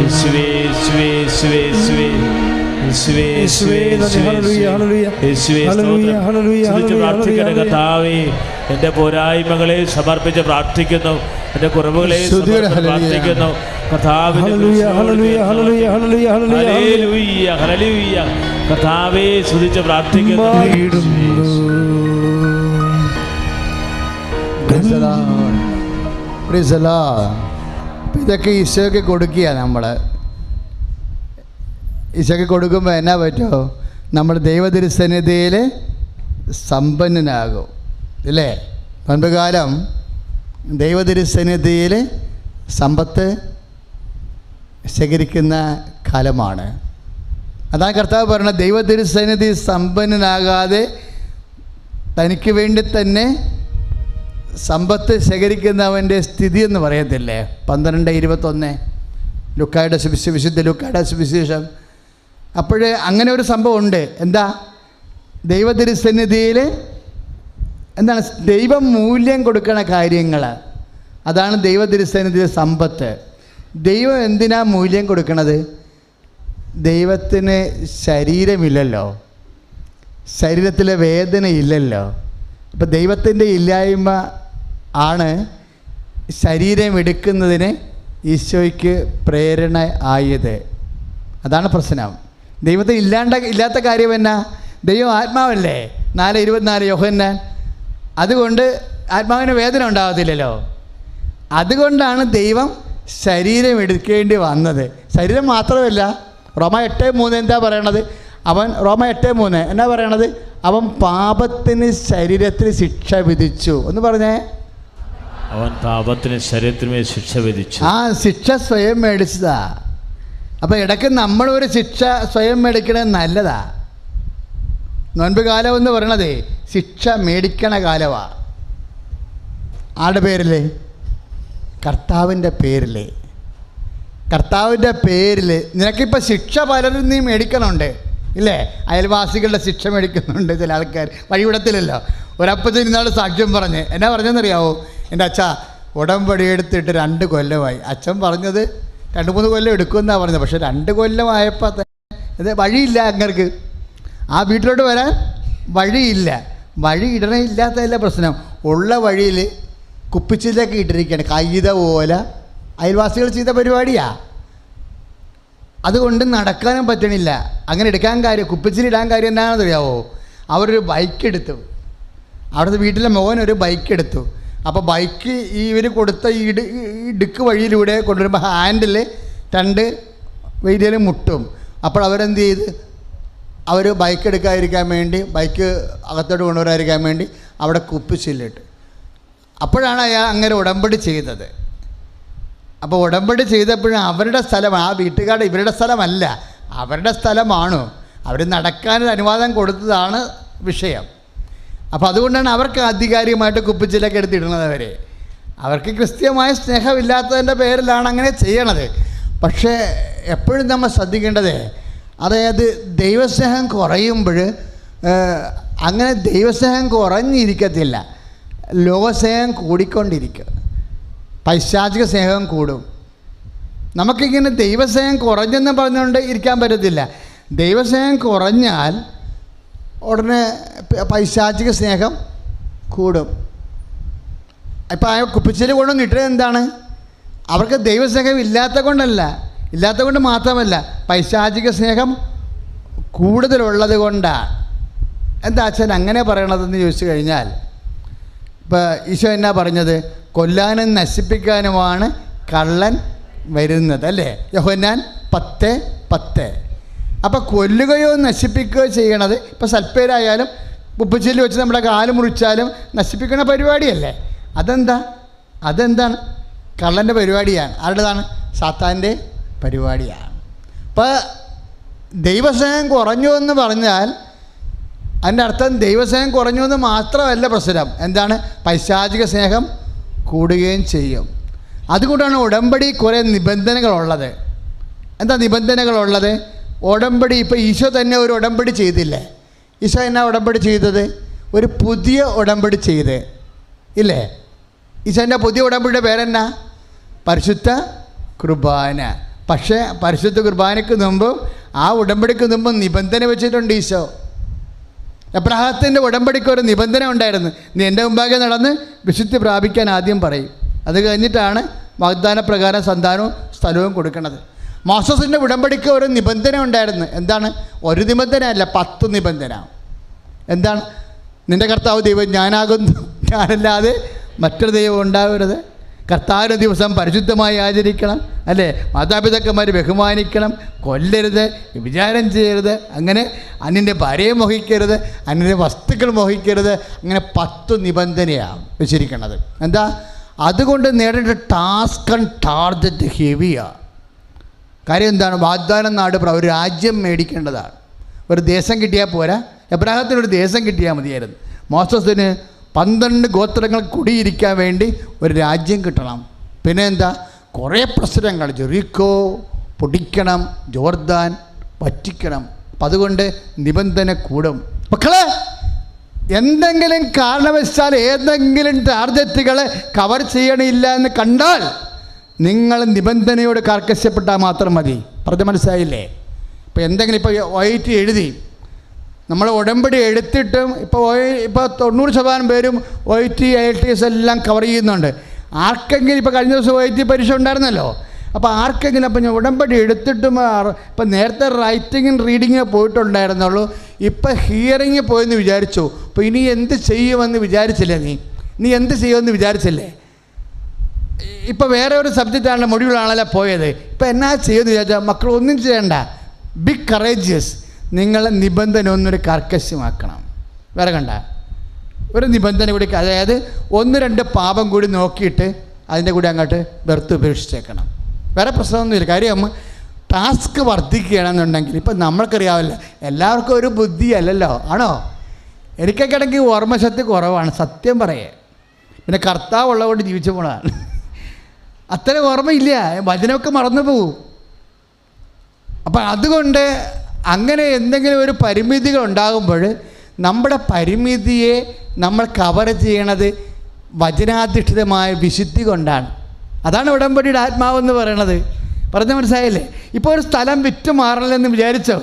S2: യേശുവേ, യേശുവേ, യേശുവേ, യേശുവേ, കർത്താവേ, എൻ്റെ പോരായ്മകളെ സമർപ്പിച്ച് പ്രാർത്ഥിക്കുന്നു, എൻ്റെ കുറവുകളെ പ്രാർത്ഥിക്കുന്നു കർത്താവേ. കർത്താവേ, സ്തുതിച്ച് പ്രാർത്ഥിക്കുന്നു.
S1: ഇതൊക്കെ ഈശോയ്ക്ക് കൊടുക്കുക. ഈശോയ്ക്ക് കൊടുക്കുമ്പോൾ എന്നാ പറ്റുമോ? നമ്മൾ ദൈവതിരുസന്നിധിയിൽ സമ്പന്നനാകും. ഇല്ലേ? പണ്ട് കാലം ദൈവതിരുസന്നിധിയിൽ സമ്പത്ത് ശേഖരിക്കുന്ന കാലമാണ്. അതാണ് കർത്താവ് പറയുന്നത്, ദൈവതിരുസന്നിധി സമ്പന്നനാകാതെ തനിക്ക് വേണ്ടി തന്നെ സമ്പത്ത് ശേഖരിക്കുന്നവൻ്റെ സ്ഥിതി എന്ന് പറയത്തില്ലേ? 12:21 ലുക്കായുടെ വിശുദ്ധ ലുക്കായുടെ സുവിശേഷം. അപ്പോഴേ അങ്ങനെ ഒരു സംഭവം ഉണ്ട്. എന്താ? ദൈവതിരുസന്നിധിയിൽ എന്താണ്? ദൈവം മൂല്യം കൊടുക്കണ കാര്യങ്ങൾ, അതാണ് ദൈവതിരുസന്നിധിയിലെ സമ്പത്ത്. ദൈവം എന്തിനാ മൂല്യം കൊടുക്കണത്? ദൈവത്തിന് ശരീരമില്ലല്ലോ, ശരീരത്തിലെ വേദനയില്ലല്ലോ. അപ്പോൾ ദൈവത്തിൻ്റെ ഇല്ലായ്മ ആണ് ശരീരം എടുക്കുന്നതിന് ഈശോയ്ക്ക് പ്രേരണ ആയത്. അതാണ് പ്രശ്നം. ദൈവത്തിന് ഇല്ലാത്ത കാര്യം എന്നാ? ദൈവം ആത്മാവല്ലേ? 4:24 യോഹന്നാൻ. അതുകൊണ്ട് ആത്മാവിന് വേദന ഉണ്ടാകത്തില്ലല്ലോ. അതുകൊണ്ടാണ് ദൈവം ശരീരം എടുക്കേണ്ടി വന്നത്. ശരീരം മാത്രമല്ല, റോമ 8:3 എന്താ പറയണത്? റോമ 8:3 എന്നാ പറയണത്? അവൻ പാപത്തിന് ശരീരത്തിൽ ശിക്ഷ വിധിച്ചു എന്ന് പറഞ്ഞേ.
S2: അവൻ പാപത്തിന് ശരീരത്തിന് ശിക്ഷ വിധിച്ചു. ആ
S1: ശിക്ഷ സ്വയം മേടിച്ചതാ. അപ്പോൾ ഇടയ്ക്ക് നമ്മളൊരു ശിക്ഷ സ്വയം മേടിക്കണത് നല്ലതാ. നോൻപ് കാലം എന്ന് പറയണത് ശിക്ഷ മേടിക്കണ കാലമാണ്. ആരുടെ പേരിൽ? കർത്താവിൻ്റെ പേരിൽ. കർത്താവിൻ്റെ പേരിൽ നിനക്കിപ്പോൾ ശിക്ഷ പലരും നീ മേടിക്കണുണ്ട് ഇല്ലേ? അയൽവാസികളുടെ ശിക്ഷ മേടിക്കുന്നുണ്ട് ചില ആൾക്കാർ. വഴിവിടത്തിലല്ലോ. ഒരപ്പത്തിന് ഇന്നാൾ സാക്ഷ്യം പറഞ്ഞ് എന്നാ പറഞ്ഞെന്നറിയാവോ? എൻ്റെ അച്ഛ ഉടമ്പടി എടുത്തിട്ട് 2 കൊല്ലമായി. അച്ഛൻ പറഞ്ഞത് 2-3 കൊല്ലം എടുക്കുമെന്നാണ് പറഞ്ഞത്. പക്ഷേ 2 കൊല്ലമായപ്പോൾ ഇത് വഴിയില്ല. അങ്ങർക്ക് ആ വീട്ടിലോട്ട് വരാൻ വഴിയില്ല. വഴി ഇല്ലാത്തതല്ല പ്രശ്നം. ഉള്ള വഴിയിൽ കുപ്പിച്ചിലൊക്കെ ഇട്ടിരിക്കുകയാണ്, കൈത പോലെ. അയൽവാസികൾ ചെയ്ത പരിപാടിയാണ്. അതുകൊണ്ട് നടക്കാനും പറ്റണില്ല. അങ്ങനെ എടുക്കാൻ കാര്യം, കുപ്പിച്ചിലിടാൻ കാര്യം എന്താണെന്ന് അറിയാവോ? അവരൊരു ബൈക്ക് എടുത്തു. അവിടുത്തെ വീട്ടിലെ മോൻ ഒരു ബൈക്ക് എടുത്തു. അപ്പോൾ ബൈക്ക് ഇവർ കൊടുത്ത ഈ ഇടുക്ക് വഴിയിലൂടെ കൊണ്ടുവരുമ്പോൾ ഹാൻഡിൽ 2 വെയിലിൽ മുട്ടും. അപ്പോൾ അവരെന്ത് ചെയ്ത്? അവർ ബൈക്ക് എടുക്കാതിരിക്കാൻ വേണ്ടി, ബൈക്ക് അകത്തോട്ട് കൊണ്ടുവരാതിരിക്കാൻ വേണ്ടി അവിടെ കുപ്പിച്ചില്ലിട്ട്. അപ്പോഴാണ് അയാൾ അങ്ങനെ ഉടമ്പടി ചെയ്തത്. അപ്പോൾ ഉടമ്പടി ചെയ്തപ്പോഴും അവരുടെ സ്ഥലമാണ്, ആ വീട്ടുകാരുടെ, ഇവരുടെ സ്ഥലമല്ല, അവരുടെ സ്ഥലമാണോ. അവർ നടക്കാനൊരു അനുവാദം കൊടുത്തതാണ് വിഷയം. അപ്പോൾ അതുകൊണ്ടാണ് അവർക്ക് ആധികാരികമായിട്ട് കുപ്പിച്ചിലൊക്കെ എടുത്തിടുന്നത്. അവർക്ക് ക്രിസ്ത്യമായ സ്നേഹമില്ലാത്തതിൻ്റെ പേരിലാണ് അങ്ങനെ ചെയ്യണത്. പക്ഷേ എപ്പോഴും നമ്മൾ ശ്രദ്ധിക്കേണ്ടത്, അതായത് ദൈവസ്നേഹം കുറയുമ്പോൾ അങ്ങനെ ദൈവസ്നേഹം കുറഞ്ഞിരിക്കത്തില്ല, ലോകസ്നേഹം കൂടിക്കൊണ്ടിരിക്കും, പൈശാചിക സ്നേഹം കൂടും. നമുക്കിങ്ങനെ ദൈവസ്നേഹം കുറഞ്ഞെന്ന് പറഞ്ഞുകൊണ്ട് ഇരിക്കാൻ പറ്റത്തില്ല. ദൈവസ്നേഹം കുറഞ്ഞാൽ ഉടനെ പൈശാചിക സ്നേഹം കൂടും. ഇപ്പം ആ കുപ്പിച്ചിൽ കൊണ്ടൊന്നും ഇട്ടത് എന്താണ്? അവർക്ക് ദൈവസ്നേഹം ഇല്ലാത്ത കൊണ്ട് മാത്രമല്ല, പൈശാചിക സ്നേഹം കൂടുതലുള്ളത് കൊണ്ടാണ്. എന്താ അച്ഛൻ അങ്ങനെ പറയണതെന്ന് ചോദിച്ചു കഴിഞ്ഞാൽ, ഇപ്പോൾ ഈശോ എന്നാ പറഞ്ഞത്? കൊല്ലാനും നശിപ്പിക്കാനുമാണ് കള്ളൻ വരുന്നത് അല്ലേ? യോഹന്നാൻ 10:10. അപ്പോൾ കൊല്ലുകയോ നശിപ്പിക്കുകയോ ചെയ്യണത്, ഇപ്പോൾ സൽപ്പേരായാലും ഉപ്പുച്ചില്ല് വെച്ച് നമ്മുടെ കാല് മുറിച്ചാലും നശിപ്പിക്കുന്ന പരിപാടിയല്ലേ? അതെന്താണ്? കള്ളൻ്റെ പരിപാടിയാണ്. ആരുടേതാണ്? സാത്താൻ്റെ പരിപാടിയാണ്. അപ്പോൾ ദൈവസ്നേഹം കുറഞ്ഞു എന്ന് പറഞ്ഞാൽ അതിൻ്റെ അർത്ഥം ദൈവസ്നേഹം കുറഞ്ഞു എന്ന് മാത്രമല്ല പ്രശ്നം. എന്താണ്? പൈശാചിക സ്നേഹം കൂടുകയും ചെയ്യും. അതുകൊണ്ടാണ് ഉടമ്പടി കുറേ നിബന്ധനകളുള്ളത്. എന്താ നിബന്ധനകളുള്ളത്? ഉടമ്പടി ഇപ്പോൾ ഈശോ തന്നെ ഒരു ഉടമ്പടി ചെയ്തില്ലേ? ഈശോ എന്നാ ഉടമ്പടി ചെയ്തത്? ഒരു പുതിയ ഉടമ്പടി ചെയ്ത് ഇല്ലേ? ഈശോൻ്റെ പുതിയ ഉടമ്പടിയുടെ പേരെന്നാ? പരിശുദ്ധ കുർബാന. പക്ഷേ പരിശുദ്ധ കുർബാനയ്ക്ക് മുമ്പ്, ആ ഉടമ്പടിക്ക് മുമ്പ് നിബന്ധന വെച്ചിട്ടുണ്ട് ഈശോ. എബ്രാഹത്തിൻ്റെ ഉടമ്പടിക്ക് ഒരു നിബന്ധന ഉണ്ടായിരുന്നു. നീ എൻ്റെ മുമ്പാകെ നടന്ന് വിശുദ്ധി പ്രാപിക്കാൻ ആദ്യം പറയും. അത് കഴിഞ്ഞിട്ടാണ് വാഗ്ദാന പ്രകാരം സന്താനവും സ്ഥലവും കൊടുക്കുന്നത്. മോസസിൻ്റെ ഉടമ്പടിക്ക് ഒരു നിബന്ധന ഉണ്ടായിരുന്നു. എന്താണ്? ഒരു നിബന്ധന അല്ല, 10 നിബന്ധന. എന്താണ്? നിൻ്റെ കർത്താവ് ദൈവം ഞാനാകുന്നു, ഞാനല്ലാതെ മറ്റൊരു ദൈവം ഉണ്ടാവരുത്. കർത്താവിൻ്റെ ദിവസം പരിശുദ്ധമായി ആചരിക്കണം അല്ലേ? മാതാപിതാക്കന്മാരെ ബഹുമാനിക്കണം, കൊല്ലരുത്, വിചാരം ചെയ്യരുത്, അങ്ങനെ അന്യൻ്റെ ഭാര്യയെ മോഹിക്കരുത്, അന്യൻ്റെ വസ്തുക്കൾ മോഹിക്കരുത്. അങ്ങനെ 10 നിബന്ധനയാണ് വെച്ചിരിക്കുന്നത്. എന്താ? അതുകൊണ്ട് നേടേണ്ട ടാസ്ക് ആൻഡ് ടാർഗറ്റ് ഹെവിയാണ്. കാര്യം എന്താണ്? വാഗ്ദാനം നാട് ഒരു രാജ്യം മേടിക്കേണ്ടതാണ്. ഒരു ദേശം കിട്ടിയാൽ പോരാ. എബ്രാഹത്തിനൊരു ദേശം കിട്ടിയാൽ മതിയായിരുന്നു. മോസസിന് 12 ഗോത്രങ്ങൾ കുടിയിരിക്കാൻ വേണ്ടി ഒരു രാജ്യം കിട്ടണം. പിന്നെ എന്താ, കുറേ പ്രശ്നങ്ങൾ, ജെറിക്കോ പൊടിക്കണം, ജോർദാൻ വറ്റിക്കണം. അപ്പം അതുകൊണ്ട് നിബന്ധന കൂടും. മക്കളെ, എന്തെങ്കിലും കാരണവശാൽ ഏതെങ്കിലും ടാർഗറ്റുകളെ കവർ ചെയ്യണില്ല എന്ന് കണ്ടാൽ നിങ്ങൾ നിബന്ധനയോട് കർക്കശപ്പെട്ടാൽ മാത്രം മതി. പറഞ്ഞ മനസ്സിലായില്ലേ? ഇപ്പോൾ എന്തെങ്കിലും ഇപ്പോൾ OIT എഴുതി, നമ്മൾ ഉടമ്പടി എടുത്തിട്ടും ഇപ്പോൾ 90% പേരും OIT IELTS എല്ലാം കവർ ചെയ്യുന്നുണ്ട്. ആർക്കെങ്കിലും ഇപ്പോൾ കഴിഞ്ഞ ദിവസം OIT പരീക്ഷ ഉണ്ടായിരുന്നല്ലോ, അപ്പോൾ ആർക്കെങ്കിലും അപ്പം ഞാൻ ഉടമ്പടി എടുത്തിട്ടും ഇപ്പം നേരത്തെ റൈറ്റിങ്ങിന് റീഡിങ്ങിന് പോയിട്ടുണ്ടായിരുന്നുള്ളൂ, ഇപ്പം ഹിയറിങ് പോയെന്ന് വിചാരിച്ചു. അപ്പോൾ ഇനി എന്ത് ചെയ്യുമെന്ന് വിചാരിച്ചില്ലേ? നീ എന്ത് ചെയ്യുമെന്ന് വിചാരിച്ചില്ലേ? ഇപ്പോൾ വേറെ ഒരു സബ്ജക്റ്റാണല്ലോ, മൊഡ്യൂളാണല്ലോ പോയത്. ഇപ്പം എന്നാ ചെയ്യുമെന്ന് വിചാരിച്ചാൽ മക്കൾ ഒന്നും ചെയ്യണ്ട, ബി കറേജിയസ്. നിങ്ങളെ നിബന്ധന ഒന്നൊരു കർക്കശമാക്കണം. വേറെ കണ്ട ഒരു നിബന്ധന കൂടി, അതായത് 1-2 പാപം കൂടി നോക്കിയിട്ട് അതിൻ്റെ കൂടി അങ്ങോട്ട് വെറുത്ത് ഉപേക്ഷിച്ചേക്കണം. വേറെ പ്രശ്നമൊന്നുമില്ല. കാര്യം ടാസ്ക് വർദ്ധിക്കുകയാണെന്നുണ്ടെങ്കിൽ ഇപ്പം നമ്മൾക്കറിയാവില്ല, എല്ലാവർക്കും ഒരു ബുദ്ധിയല്ലല്ലോ, ആണോ? എനിക്കൊക്കെ ഇടയ്ക്ക് ഓർമ്മശക്തി കുറവാണ്, സത്യം പറയേ. പിന്നെ കർത്താവ് ഉള്ളതുകൊണ്ട് ജീവിച്ചു പോണതാണ്. അത്ര ഓർമ്മയില്ല, വചനമൊക്കെ മറന്നു പോകും. അപ്പം അതുകൊണ്ട് അങ്ങനെ എന്തെങ്കിലും ഒരു പരിമിതികൾ ഉണ്ടാകുമ്പോൾ നമ്മുടെ പരിമിതിയെ നമ്മൾ കവർ ചെയ്യണത് വചനാധിഷ്ഠിതമായ വിശുദ്ധി കൊണ്ടാണ്. അതാണ് ഉടമ്പടിയുടെ ആത്മാവെന്ന് പറയണത്. പറഞ്ഞ മനസ്സിലായില്ലേ? ഇപ്പോൾ ഒരു സ്ഥലം വിറ്റ് മാറണമെന്ന് വിചാരിച്ചോ,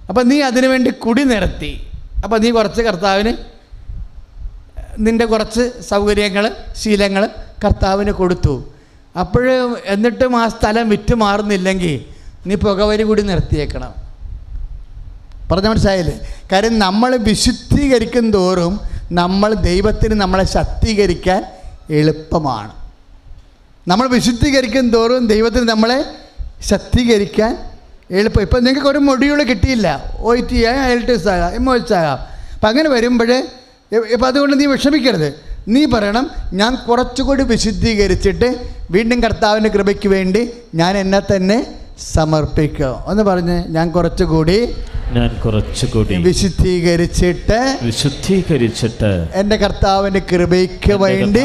S1: അപ്പം നീ അതിനു വേണ്ടി കുടി നിരത്തി. അപ്പം നീ കുറച്ച് കർത്താവിന് നിൻ്റെ കുറച്ച് സൗകര്യങ്ങൾ ശീലങ്ങൾ കർത്താവിന് കൊടുത്തു. എന്നിട്ടും ആ സ്ഥലം വിറ്റ് മാറുന്നില്ലെങ്കിൽ നീ പുകവലി കൂടി നിർത്തിയേക്കണം. പറഞ്ഞ മനസ്സിലായില്ലേ? കാര്യം നമ്മൾ വിശുദ്ധീകരിക്കും തോറും നമ്മൾ ദൈവത്തിന് നമ്മളെ ശക്തീകരിക്കാൻ എളുപ്പമാണ്. നമ്മൾ വിശുദ്ധീകരിക്കും തോറും ദൈവത്തിന് നമ്മളെ ശക്തീകരിക്കാൻ എളുപ്പം. ഇപ്പം നിങ്ങൾക്ക് ഒരു മൊഡ്യൂൾ കിട്ടിയില്ല, OIT ആകാം, IELTS ആകാം, MOH ആകാം. അപ്പം അങ്ങനെ വരുമ്പോൾ ഇപ്പം അതുകൊണ്ട് നീ വിഷമിക്കരുത്. നീ പറയണം, ഞാൻ കുറച്ചുകൂടി വിശുദ്ധീകരിച്ചിട്ട് വീണ്ടും കർത്താവിൻ്റെ കൃപയ്ക്ക് വേണ്ടി ഞാൻ എന്നെ തന്നെ സമർപ്പിക്കുക. ഒന്ന് പറഞ്ഞ്, ഞാൻ കുറച്ചുകൂടി വിശുദ്ധീകരിച്ചിട്ട് എൻ്റെ കർത്താവിൻ്റെ കൃപയ്ക്ക് വേണ്ടി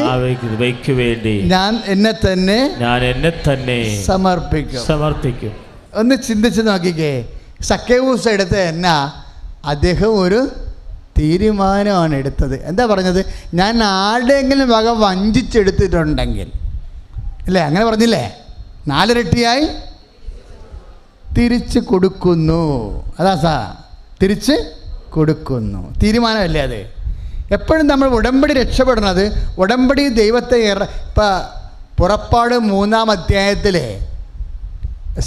S1: ഞാൻ എന്നെ തന്നെ സമർപ്പിക്കും. ഒന്ന് ചിന്തിച്ച് നോക്കിക്കേ. സക്കേവൂസ് എടുത്ത എന്നാ, അദ്ദേഹം ഒരു തീരുമാനമാണ് എടുത്തത്. എന്താ പറഞ്ഞത്? ഞാൻ ആരുടെയെങ്കിലും വക വഞ്ചിച്ചെടുത്തിട്ടുണ്ടെങ്കിൽ, അല്ലേ? അങ്ങനെ പറഞ്ഞില്ലേ? 4 ഇരട്ടിയായി തിരിച്ച് കൊടുക്കുന്നു. അതാ തിരിച്ച് കൊടുക്കുന്നു. തീരുമാനമല്ലേ അത്? എപ്പോഴും നമ്മൾ ഉടമ്പടി രക്ഷപ്പെടുന്നത്, ഉടമ്പടി ദൈവത്തെ ഇപ്പം പുറപ്പാട് 3-ാം അധ്യായത്തിലെ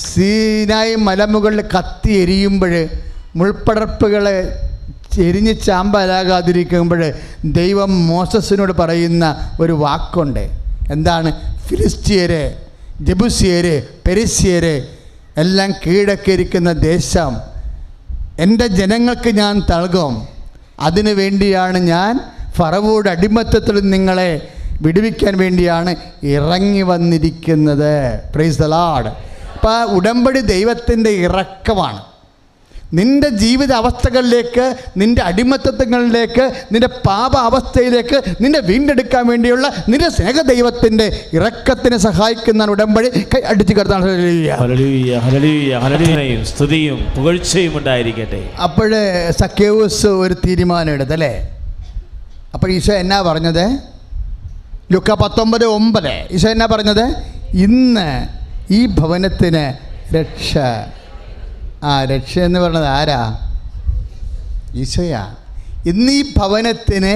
S1: സീനായി മലമുകളിൽ കത്തി എരിയുമ്പോൾ മുൾപ്പടർപ്പുകളെ എരിഞ്ഞ് ചാമ്പലാകാതിരിക്കുമ്പോൾ ദൈവം മോസസിനോട് പറയുന്ന ഒരു വാക്കുണ്ട്. എന്താണ്? ഫിലിസ്തീയര്, ജബൂസ്യര്, പെരിസ്യര് എല്ലാം കീഴടക്കിയിരിക്കുന്ന ദേശം എൻ്റെ ജനങ്ങൾക്ക് ഞാൻ നൽകും. അതിനു വേണ്ടിയാണ് ഞാൻ ഫറവോയുടെ അടിമത്തത്തിൽ നിങ്ങളെ വിടുവിക്കാൻ വേണ്ടിയാണ് ഇറങ്ങി വന്നിരിക്കുന്നത്. Praise the Lord. അപ്പോൾ ഉടമ്പടി ദൈവത്തിൻ്റെ ഇറക്കമാണ്. നിൻ്റെ ജീവിത അവസ്ഥകളിലേക്ക്, നിൻ്റെ അടിമത്തങ്ങളിലേക്ക്, നിൻ്റെ പാപ അവസ്ഥയിലേക്ക് നിന്നെ വീണ്ടെടുക്കാൻ വേണ്ടിയുള്ള നിന്റെ സ്നേഹദൈവത്തിൻ്റെ ഇറക്കത്തിന് സഹായിക്കുന്ന ഉടമ്പടി. കൈ അടിച്ചു കിടത്താണ്.
S2: സ്തുതിയും പുകഴ്ചയും ഉണ്ടായിരിക്കട്ടെ.
S1: അപ്പോഴേ സക്കേവൂസ് ഒരു തീരുമാനം എടുത്തല്ലേ? അപ്പോൾ ഈശോ എന്നാ പറഞ്ഞത്? ലൂക്ക 19:9 ഈശോ എന്നാ പറഞ്ഞത്? ഇന്ന് ഈ ഭവനത്തിന് രക്ഷ. രക്ഷ എന്ന് പറഞ്ഞത് ആരാ? ഈശോയാ. ഇന്ന് ഈ ഭവനത്തിന്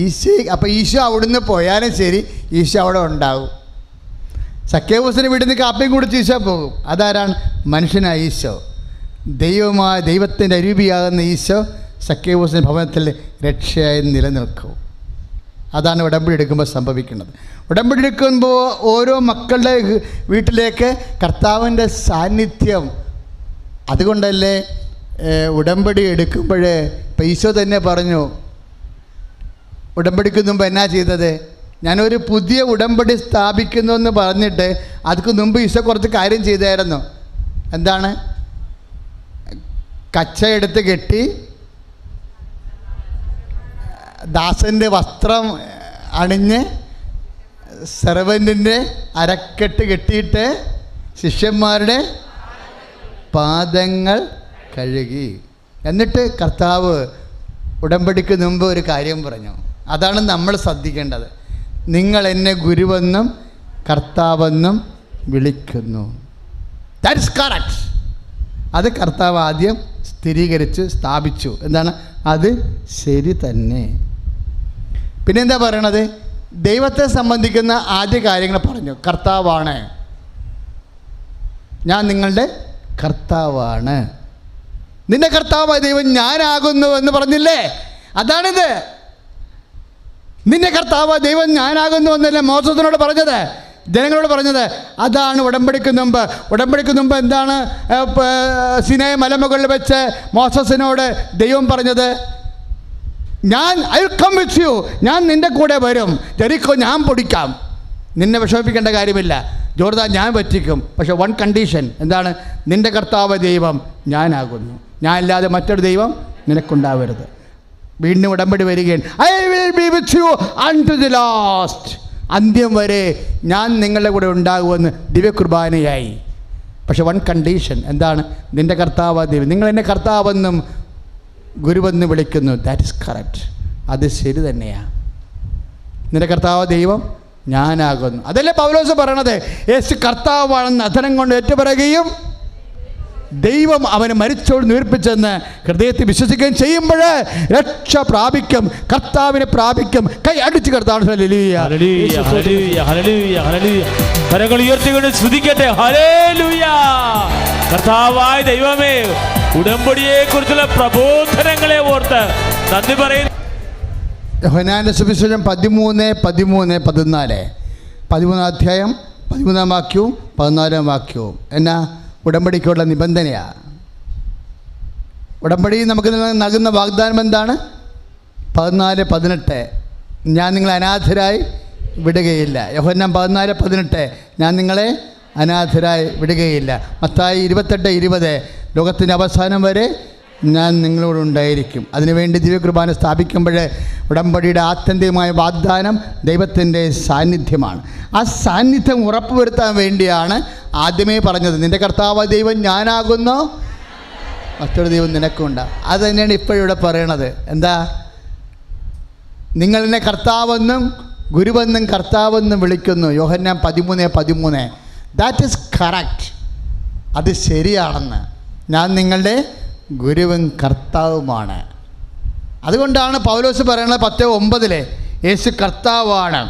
S1: ഈശോ. അപ്പോൾ ഈശോ അവിടുന്ന് പോയാലും ശരി, ഈശോ അവിടെ ഉണ്ടാവും. സക്കേവൂസിന് വീട്ടിൽ കാപ്പിയും കുടിച്ച് ഈശോ പോകും. അതാരാണ്? മനുഷ്യനായ ഈശോ. ദൈവത്തിൻ്റെ അരൂപിയാകുന്ന ഈശോ സക്കേവൂസിൻ്റെ ഭവനത്തിൽ രക്ഷയായി നിലനിൽക്കും. അതാണ് ഉടമ്പടി എടുക്കുമ്പോൾ സംഭവിക്കുന്നത്. ഉടമ്പടി എടുക്കുമ്പോൾ ഓരോ മക്കളുടെ വീട്ടിലേക്ക് കർത്താവിൻ്റെ സാന്നിധ്യം. അതുകൊണ്ടല്ലേ ഉടമ്പടി എടുക്കുമ്പോൾ ഇപ്പം ഈശോ തന്നെ പറഞ്ഞു, ഉടമ്പടിക്ക് മുമ്പ് എന്നാ ചെയ്തത്? ഞാനൊരു പുതിയ ഉടമ്പടി സ്ഥാപിക്കുന്നു എന്ന് പറഞ്ഞിട്ട് അതിന് മുമ്പ് ഈശോ കുറച്ച് കാര്യം ചെയ്തായിരുന്നു. എന്താണ്? കച്ച എടുത്ത് കെട്ടി ദാസൻ്റെ വസ്ത്രം അണിഞ്ഞ് സെർവൻറ്റിൻ്റെ അരക്കെട്ട് കെട്ടിയിട്ട് ശിഷ്യന്മാരുടെ പാദങ്ങൾ കഴുകി. എന്നിട്ട് കർത്താവ് ഉടമ്പടിക്ക് മുമ്പ് ഒരു കാര്യം പറഞ്ഞു. അതാണ് നമ്മൾ ശ്രദ്ധിക്കേണ്ടത്. നിങ്ങൾ എന്നെ ഗുരുവെന്നും കർത്താവെന്നും വിളിക്കുന്നു. That is correct. അത് കർത്താവ് ആദ്യം സ്ഥിരീകരിച്ച് സ്ഥാപിച്ചു. എന്താണ്? അത് ശരി തന്നെ. പിന്നെന്താ പറയണത്? ദൈവത്തെ സംബന്ധിക്കുന്ന ആദ്യ കാര്യങ്ങൾ പറഞ്ഞു. കർത്താവാണ്, ഞാൻ നിങ്ങളുടെ കർത്താവാണ്. നിന്റെ കർത്താവായ ദൈവം ഞാനാകുന്നു എന്ന് പറഞ്ഞില്ലേ? അതാണിത്. നിന്റെ കർത്താവായ ദൈവം ഞാനാകുന്നു എന്നല്ലേ മോസസിനോട് പറഞ്ഞത്, ജനങ്ങളോട് പറഞ്ഞത്. അതാണ് ഉടമ്പടിക്ക് മുമ്പ്. ഉടമ്പടിക്ക് മുമ്പ് എന്താണ് സിനായ് മലമുകളിൽ വെച്ച് മോസസിനോട് ദൈവം പറഞ്ഞത്? I will come with you, ഞാൻ നിൻ്റെ കൂടെ വരും. ജെറിക്കോ ഞാൻ പൊടിക്കാം, നിന്നെ വിഷമിപ്പിക്കേണ്ട കാര്യമില്ല. ജോർദാൻ ഞാൻ പറ്റിക്കും. പക്ഷേ വൺ കണ്ടീഷൻ. എന്താണ്? നിൻ്റെ കർത്താവ് ദൈവം ഞാനാകുന്നു, ഞാൻ അല്ലാതെ മറ്റൊരു ദൈവം നിനക്കുണ്ടാവരുത്. വീണ്ടും ഉടമ്പടി വരികയാണ്. I will be with you unto the last, അന്ത്യം വരെ ഞാൻ നിങ്ങളുടെ കൂടെ ഉണ്ടാകുമെന്ന് ദിവ്യകുർബാനയായി. പക്ഷെ വൺ കണ്ടീഷൻ. എന്താണ്? നിൻ്റെ കർത്താവ് ദൈവം. നിങ്ങൾ എന്നെ കർത്താവെന്നും ഗുരുവെന്ന് വിളിക്കുന്നു. That is correct. അത് ശരി തന്നെയാണ്. നിൻ്റെ കർത്താവ് ദൈവം ഞാനാകുന്നു. അതല്ലേ പൗലോസ് പറയണത്? യേശു കർത്താവാണെന്ന് അധരം കൊണ്ട് ഏറ്റുപറയുകയും ദൈവം അവനെ മരിച്ചോട് ഉയർപ്പിച്ചെന്ന് ഹൃദയത്തിൽ വിശ്വസിക്കുകയും ചെയ്യുമ്പോൾ രക്ഷ പ്രാപിക്കും, കർത്താവിനെ പ്രാപിക്കും. കൈ അടിച്ച് കർത്താവ്
S2: കരങ്ങൾ ഉയർത്തിക്കൊണ്ട് സ്തുതിക്കട്ടെ. ഹല്ലേലൂയ. കർത്താവായ ദൈവമേ, ഉടമ്പടിയെ കുറിച്ചുള്ള പ്രബോധനങ്ങളെ ഓർത്ത് നന്ദി പറയുന്നു.
S1: യോഹന്നാന്റെ സുവിശേഷം 13:14 13 അധ്യായം 13 വാക്യവും 14 വാക്യവും എന്നാ ഉടമ്പടിക്കുള്ള നിബന്ധനയാണ്. ഉടമ്പടി നമുക്ക് നൽകുന്ന വാഗ്ദാനം എന്താണ്? 14:18 ഞാൻ നിങ്ങളെ അനാഥരായി വിടുകയില്ല. യോഹന്നാൻ 14:18 ഞാൻ നിങ്ങളെ അനാഥരായി വിടുകയില്ല. മത്തായി 28:20 ലോകത്തിൻ്റെ അവസാനം വരെ ഞാൻ നിങ്ങളോടുണ്ടായിരിക്കും. അതിനുവേണ്ടി ദിവ്യകുർബാന സ്ഥാപിക്കുമ്പോൾ ഉടമ്പടിയുടെ ആത്യന്തികമായ വാഗ്ദാനം ദൈവത്തിൻ്റെ സാന്നിധ്യമാണ്. ആ സാന്നിധ്യം ഉറപ്പുവരുത്താൻ വേണ്ടിയാണ് ആദ്യമേ പറഞ്ഞത്, നിൻ്റെ കർത്താവ് ദൈവം ഞാനാകുന്നു, മറ്റൊരു ദൈവം നിനക്കുണ്ട്. അത് തന്നെയാണ് ഇപ്പോഴിവിടെ പറയണത്. എന്താ? നിങ്ങൾ എന്നെ കർത്താവെന്നും ഗുരുവെന്നും കർത്താവെന്നും വിളിക്കുന്നു. യോഹന്നാൻ 13:13 ദാറ്റ് ഈസ് കറക്റ്റ്. അത് ശരിയാണെന്ന്. ഞാൻ നിങ്ങളുടെ ഗുരുവും കർത്താവുമാണ്. അതുകൊണ്ടാണ് പൗലോസ് പറയുന്നത് 10:9 യേശു കർത്താവാണ്.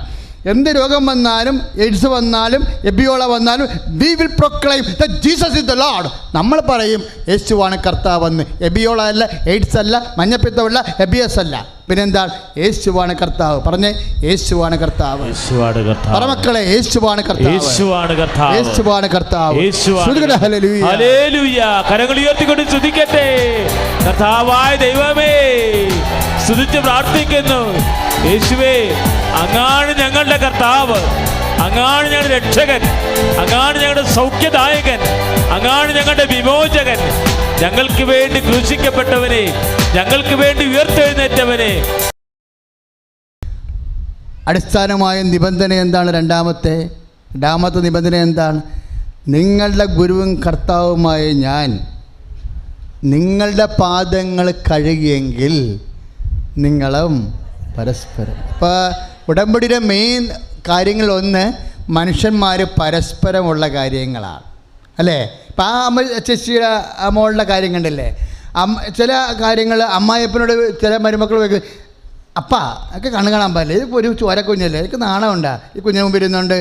S1: എന്ത് രോഗം വന്നാലും, എയ്ഡ്സ് വന്നാലും, എബിയോള വന്നാലും, we will proclaim that Jesus is the Lord. നമ്മൾ പറയും യേശുവാണ് കർത്താവെന്ന്. എബിയോള അല്ല, എയ്ഡ്സ് അല്ല, മഞ്ഞപ്പിത്തമല്ല, എബിയസ് അല്ല. പിന്നെന്താണ്? യേശുവാണ് കർത്താവ്. പറഞ്ഞേ, യേശുവാണ് കർത്താവ്. പറമക്കളെ, യേശുവാണ് കർത്താവ്. യേശുവാണ് കർത്താവ്.
S2: ഹല്ലേലൂയ. കരങ്ങൾ ഉയർത്തിക്കൊണ്ട് സ്തുതിക്കട്ടെ. കർത്താവായ ദൈവമേ, സ്തുതിച്ച് പ്രാർത്ഥിക്കുന്നു. യേശുവേ, അങ്ങാണ് ഞങ്ങളുടെ കർത്താവ്, അങ്ങാണ് ഞങ്ങളുടെ രക്ഷകൻ, അങ്ങാണ് ഞങ്ങളുടെ സൗഖ്യദായകൻ, അങ്ങാണ് ഞങ്ങളുടെ വിമോചകൻ. ഞങ്ങൾക്ക് വേണ്ടി ക്രൂശിക്കപ്പെട്ടവനെ, ഞങ്ങൾക്ക് വേണ്ടി ഉയർത്തെഴുന്നേറ്റവനെ.
S1: അടിസ്ഥാനമായ നിബന്ധന എന്താണ്? രണ്ടാമത്തെ നിബന്ധന എന്താണ്? നിങ്ങളുടെ ഗുരുവും കർത്താവുമായ ഞാൻ നിങ്ങളുടെ പാദങ്ങൾ കഴുകിയെങ്കിൽ നിങ്ങളും പരസ്പരം. അപ്പോൾ ഉടമ്പടിയുടെ മെയിൻ കാര്യങ്ങളൊന്ന് മനുഷ്യന്മാർ പരസ്പരമുള്ള കാര്യങ്ങളാണ്, അല്ലേ? ഇപ്പം ആ ചേച്ചിയുടെ മോളുടെ കാര്യം കണ്ടില്ലേ? ചില കാര്യങ്ങൾ അമ്മായിയപ്പനോട് ചില മരുമക്കൾ വയ്ക്കും, അപ്പാ ഒക്കെ കണ്ണു കാണാൻ പാടില്ല, ഇത് ഒരു ചോരക്കുഞ്ഞല്ലേ, എനിക്ക് നാണമുണ്ടാ ഈ കുഞ്ഞിന് മുമ്പ് ഇരുന്നുകൊണ്ട്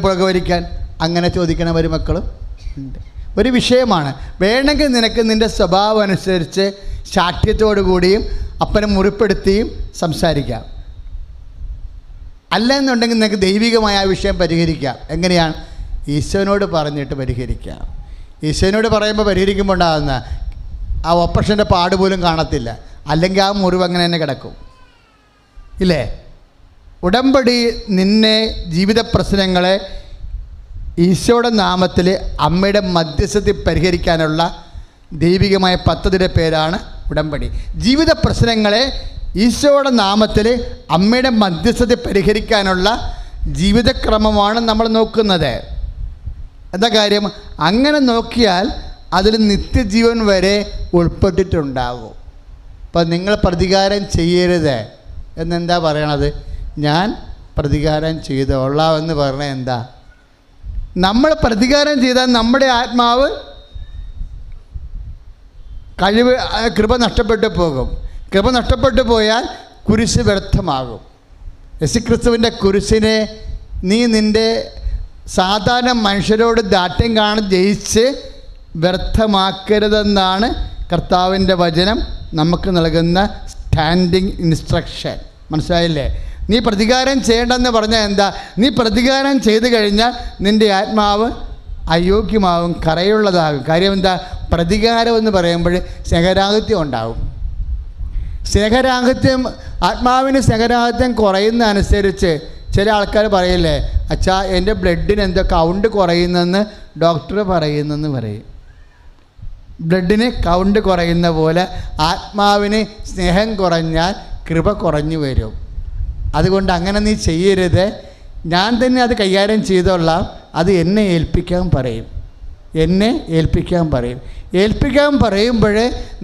S1: പുറകെ വരിക്കാൻ, അങ്ങനെ ചോദിക്കണ മരുമക്കളും ഉണ്ട്. ഒരു വിഷയമാണ്. വേണമെങ്കിൽ നിനക്ക് നിൻ്റെ സ്വഭാവം അനുസരിച്ച് ശാഠ്യത്തോടു കൂടിയും അപ്പനെ മുറിപ്പെടുത്തിയും സംസാരിക്കാം. അല്ലെന്നുണ്ടെങ്കിൽ നിനക്ക് ദൈവികമായ ആ വിഷയം പരിഹരിക്കാം. എങ്ങനെയാണ്? ഈശോനോട് പറഞ്ഞിട്ട് പരിഹരിക്കാം. ഈശോനോട് പറയുമ്പോൾ പരിഹരിക്കുമ്പോൾ ഉണ്ടാകുന്ന ആ ഓപ്പറേഷൻ്റെ പാട് പോലും കാണത്തില്ല, അല്ലെങ്കിൽ ആ മുറിവ് അങ്ങനെ തന്നെ കിടക്കും, ഇല്ലേ? ഉടമ്പടി നിന്നെ ജീവിത പ്രശ്നങ്ങളെ ഈശോയുടെ നാമത്തിൽ അമ്മയുടെ മധ്യസ്ഥത്തിൽ പരിഹരിക്കാനുള്ള ദൈവികമായ പദ്ധതിയുടെ പേരാണ് ഉടമ്പടി. ജീവിത പ്രശ്നങ്ങളെ ഈശോയുടെ നാമത്തിൽ അമ്മയുടെ മധ്യസ്ഥത പരിഹരിക്കാനുള്ള ജീവിതക്രമമാണ് നമ്മൾ നോക്കുന്നത്. എന്താ കാര്യം? അങ്ങനെ നോക്കിയാൽ അതിൽ നിത്യജീവൻ വരെ ഉൾപ്പെട്ടിട്ടുണ്ടാകും. അപ്പം നിങ്ങൾ പ്രതികാരം ചെയ്യരുത് എന്നെന്താ പറയണത്? ഞാൻ പ്രതികാരം ചെയ്തോളാം എന്ന് പറഞ്ഞാൽ എന്താ? നമ്മൾ പ്രതികാരം ചെയ്താൽ നമ്മുടെ ആത്മാവ് കൃപ നഷ്ടപ്പെട്ടു പോകും. കൃപ നഷ്ടപ്പെട്ടു പോയാൽ കുരിശ് വ്യർത്ഥമാകും. യേശുക്രിസ്തുവിൻ്റെ കുരിശിനെ നീ നിൻ്റെ സാധാരണ മനുഷ്യരോട് ദാഷ്ട്യം കാണാൻ ജയിച്ച് വ്യർത്ഥമാക്കരുതെന്നാണ് കർത്താവിൻ്റെ വചനം നമുക്ക് നൽകുന്ന സ്റ്റാൻഡിങ് ഇൻസ്ട്രക്ഷൻ. മനസ്സിലായില്ലേ? നീ പ്രതികാരം ചെയ്യേണ്ടെന്ന് പറഞ്ഞാൽ എന്താ? നീ പ്രതികാരം ചെയ്തു കഴിഞ്ഞാൽ നിൻ്റെ ആത്മാവ് അയോഗ്യമാവും, കറയുള്ളതാകും. കാര്യം എന്താ? പ്രതികാരം എന്ന് പറയുമ്പോൾ സ്നേഹരാഹിത്യം ഉണ്ടാവും. സ്നേഹരാഹിത്യം, ആത്മാവിന് സ്നേഹരാഹിത്യം കുറയുന്ന അനുസരിച്ച് ചില ആൾക്കാർ പറയില്ലേ, അച്ഛാ എൻ്റെ ബ്ലഡിന് എന്തോ കൗണ്ട് കുറയുന്നെന്ന് ഡോക്ടർ പറയുന്നെന്ന് പറയും. ബ്ലഡിന് കൗണ്ട് കുറയുന്ന പോലെ ആത്മാവിന് സ്നേഹം കുറഞ്ഞാൽ കൃപ കുറഞ്ഞു വരും. അതുകൊണ്ട് അങ്ങനെ നീ ചെയ്യരുത്. ഞാൻ തന്നെ അത് കൈകാര്യം ചെയ്തോളാം, അത് എന്നെ ഏൽപ്പിക്കാൻ പറയും. എന്നെ ഏൽപ്പിക്കാൻ പറയും. ഏൽപ്പിക്കാൻ പറയുമ്പോൾ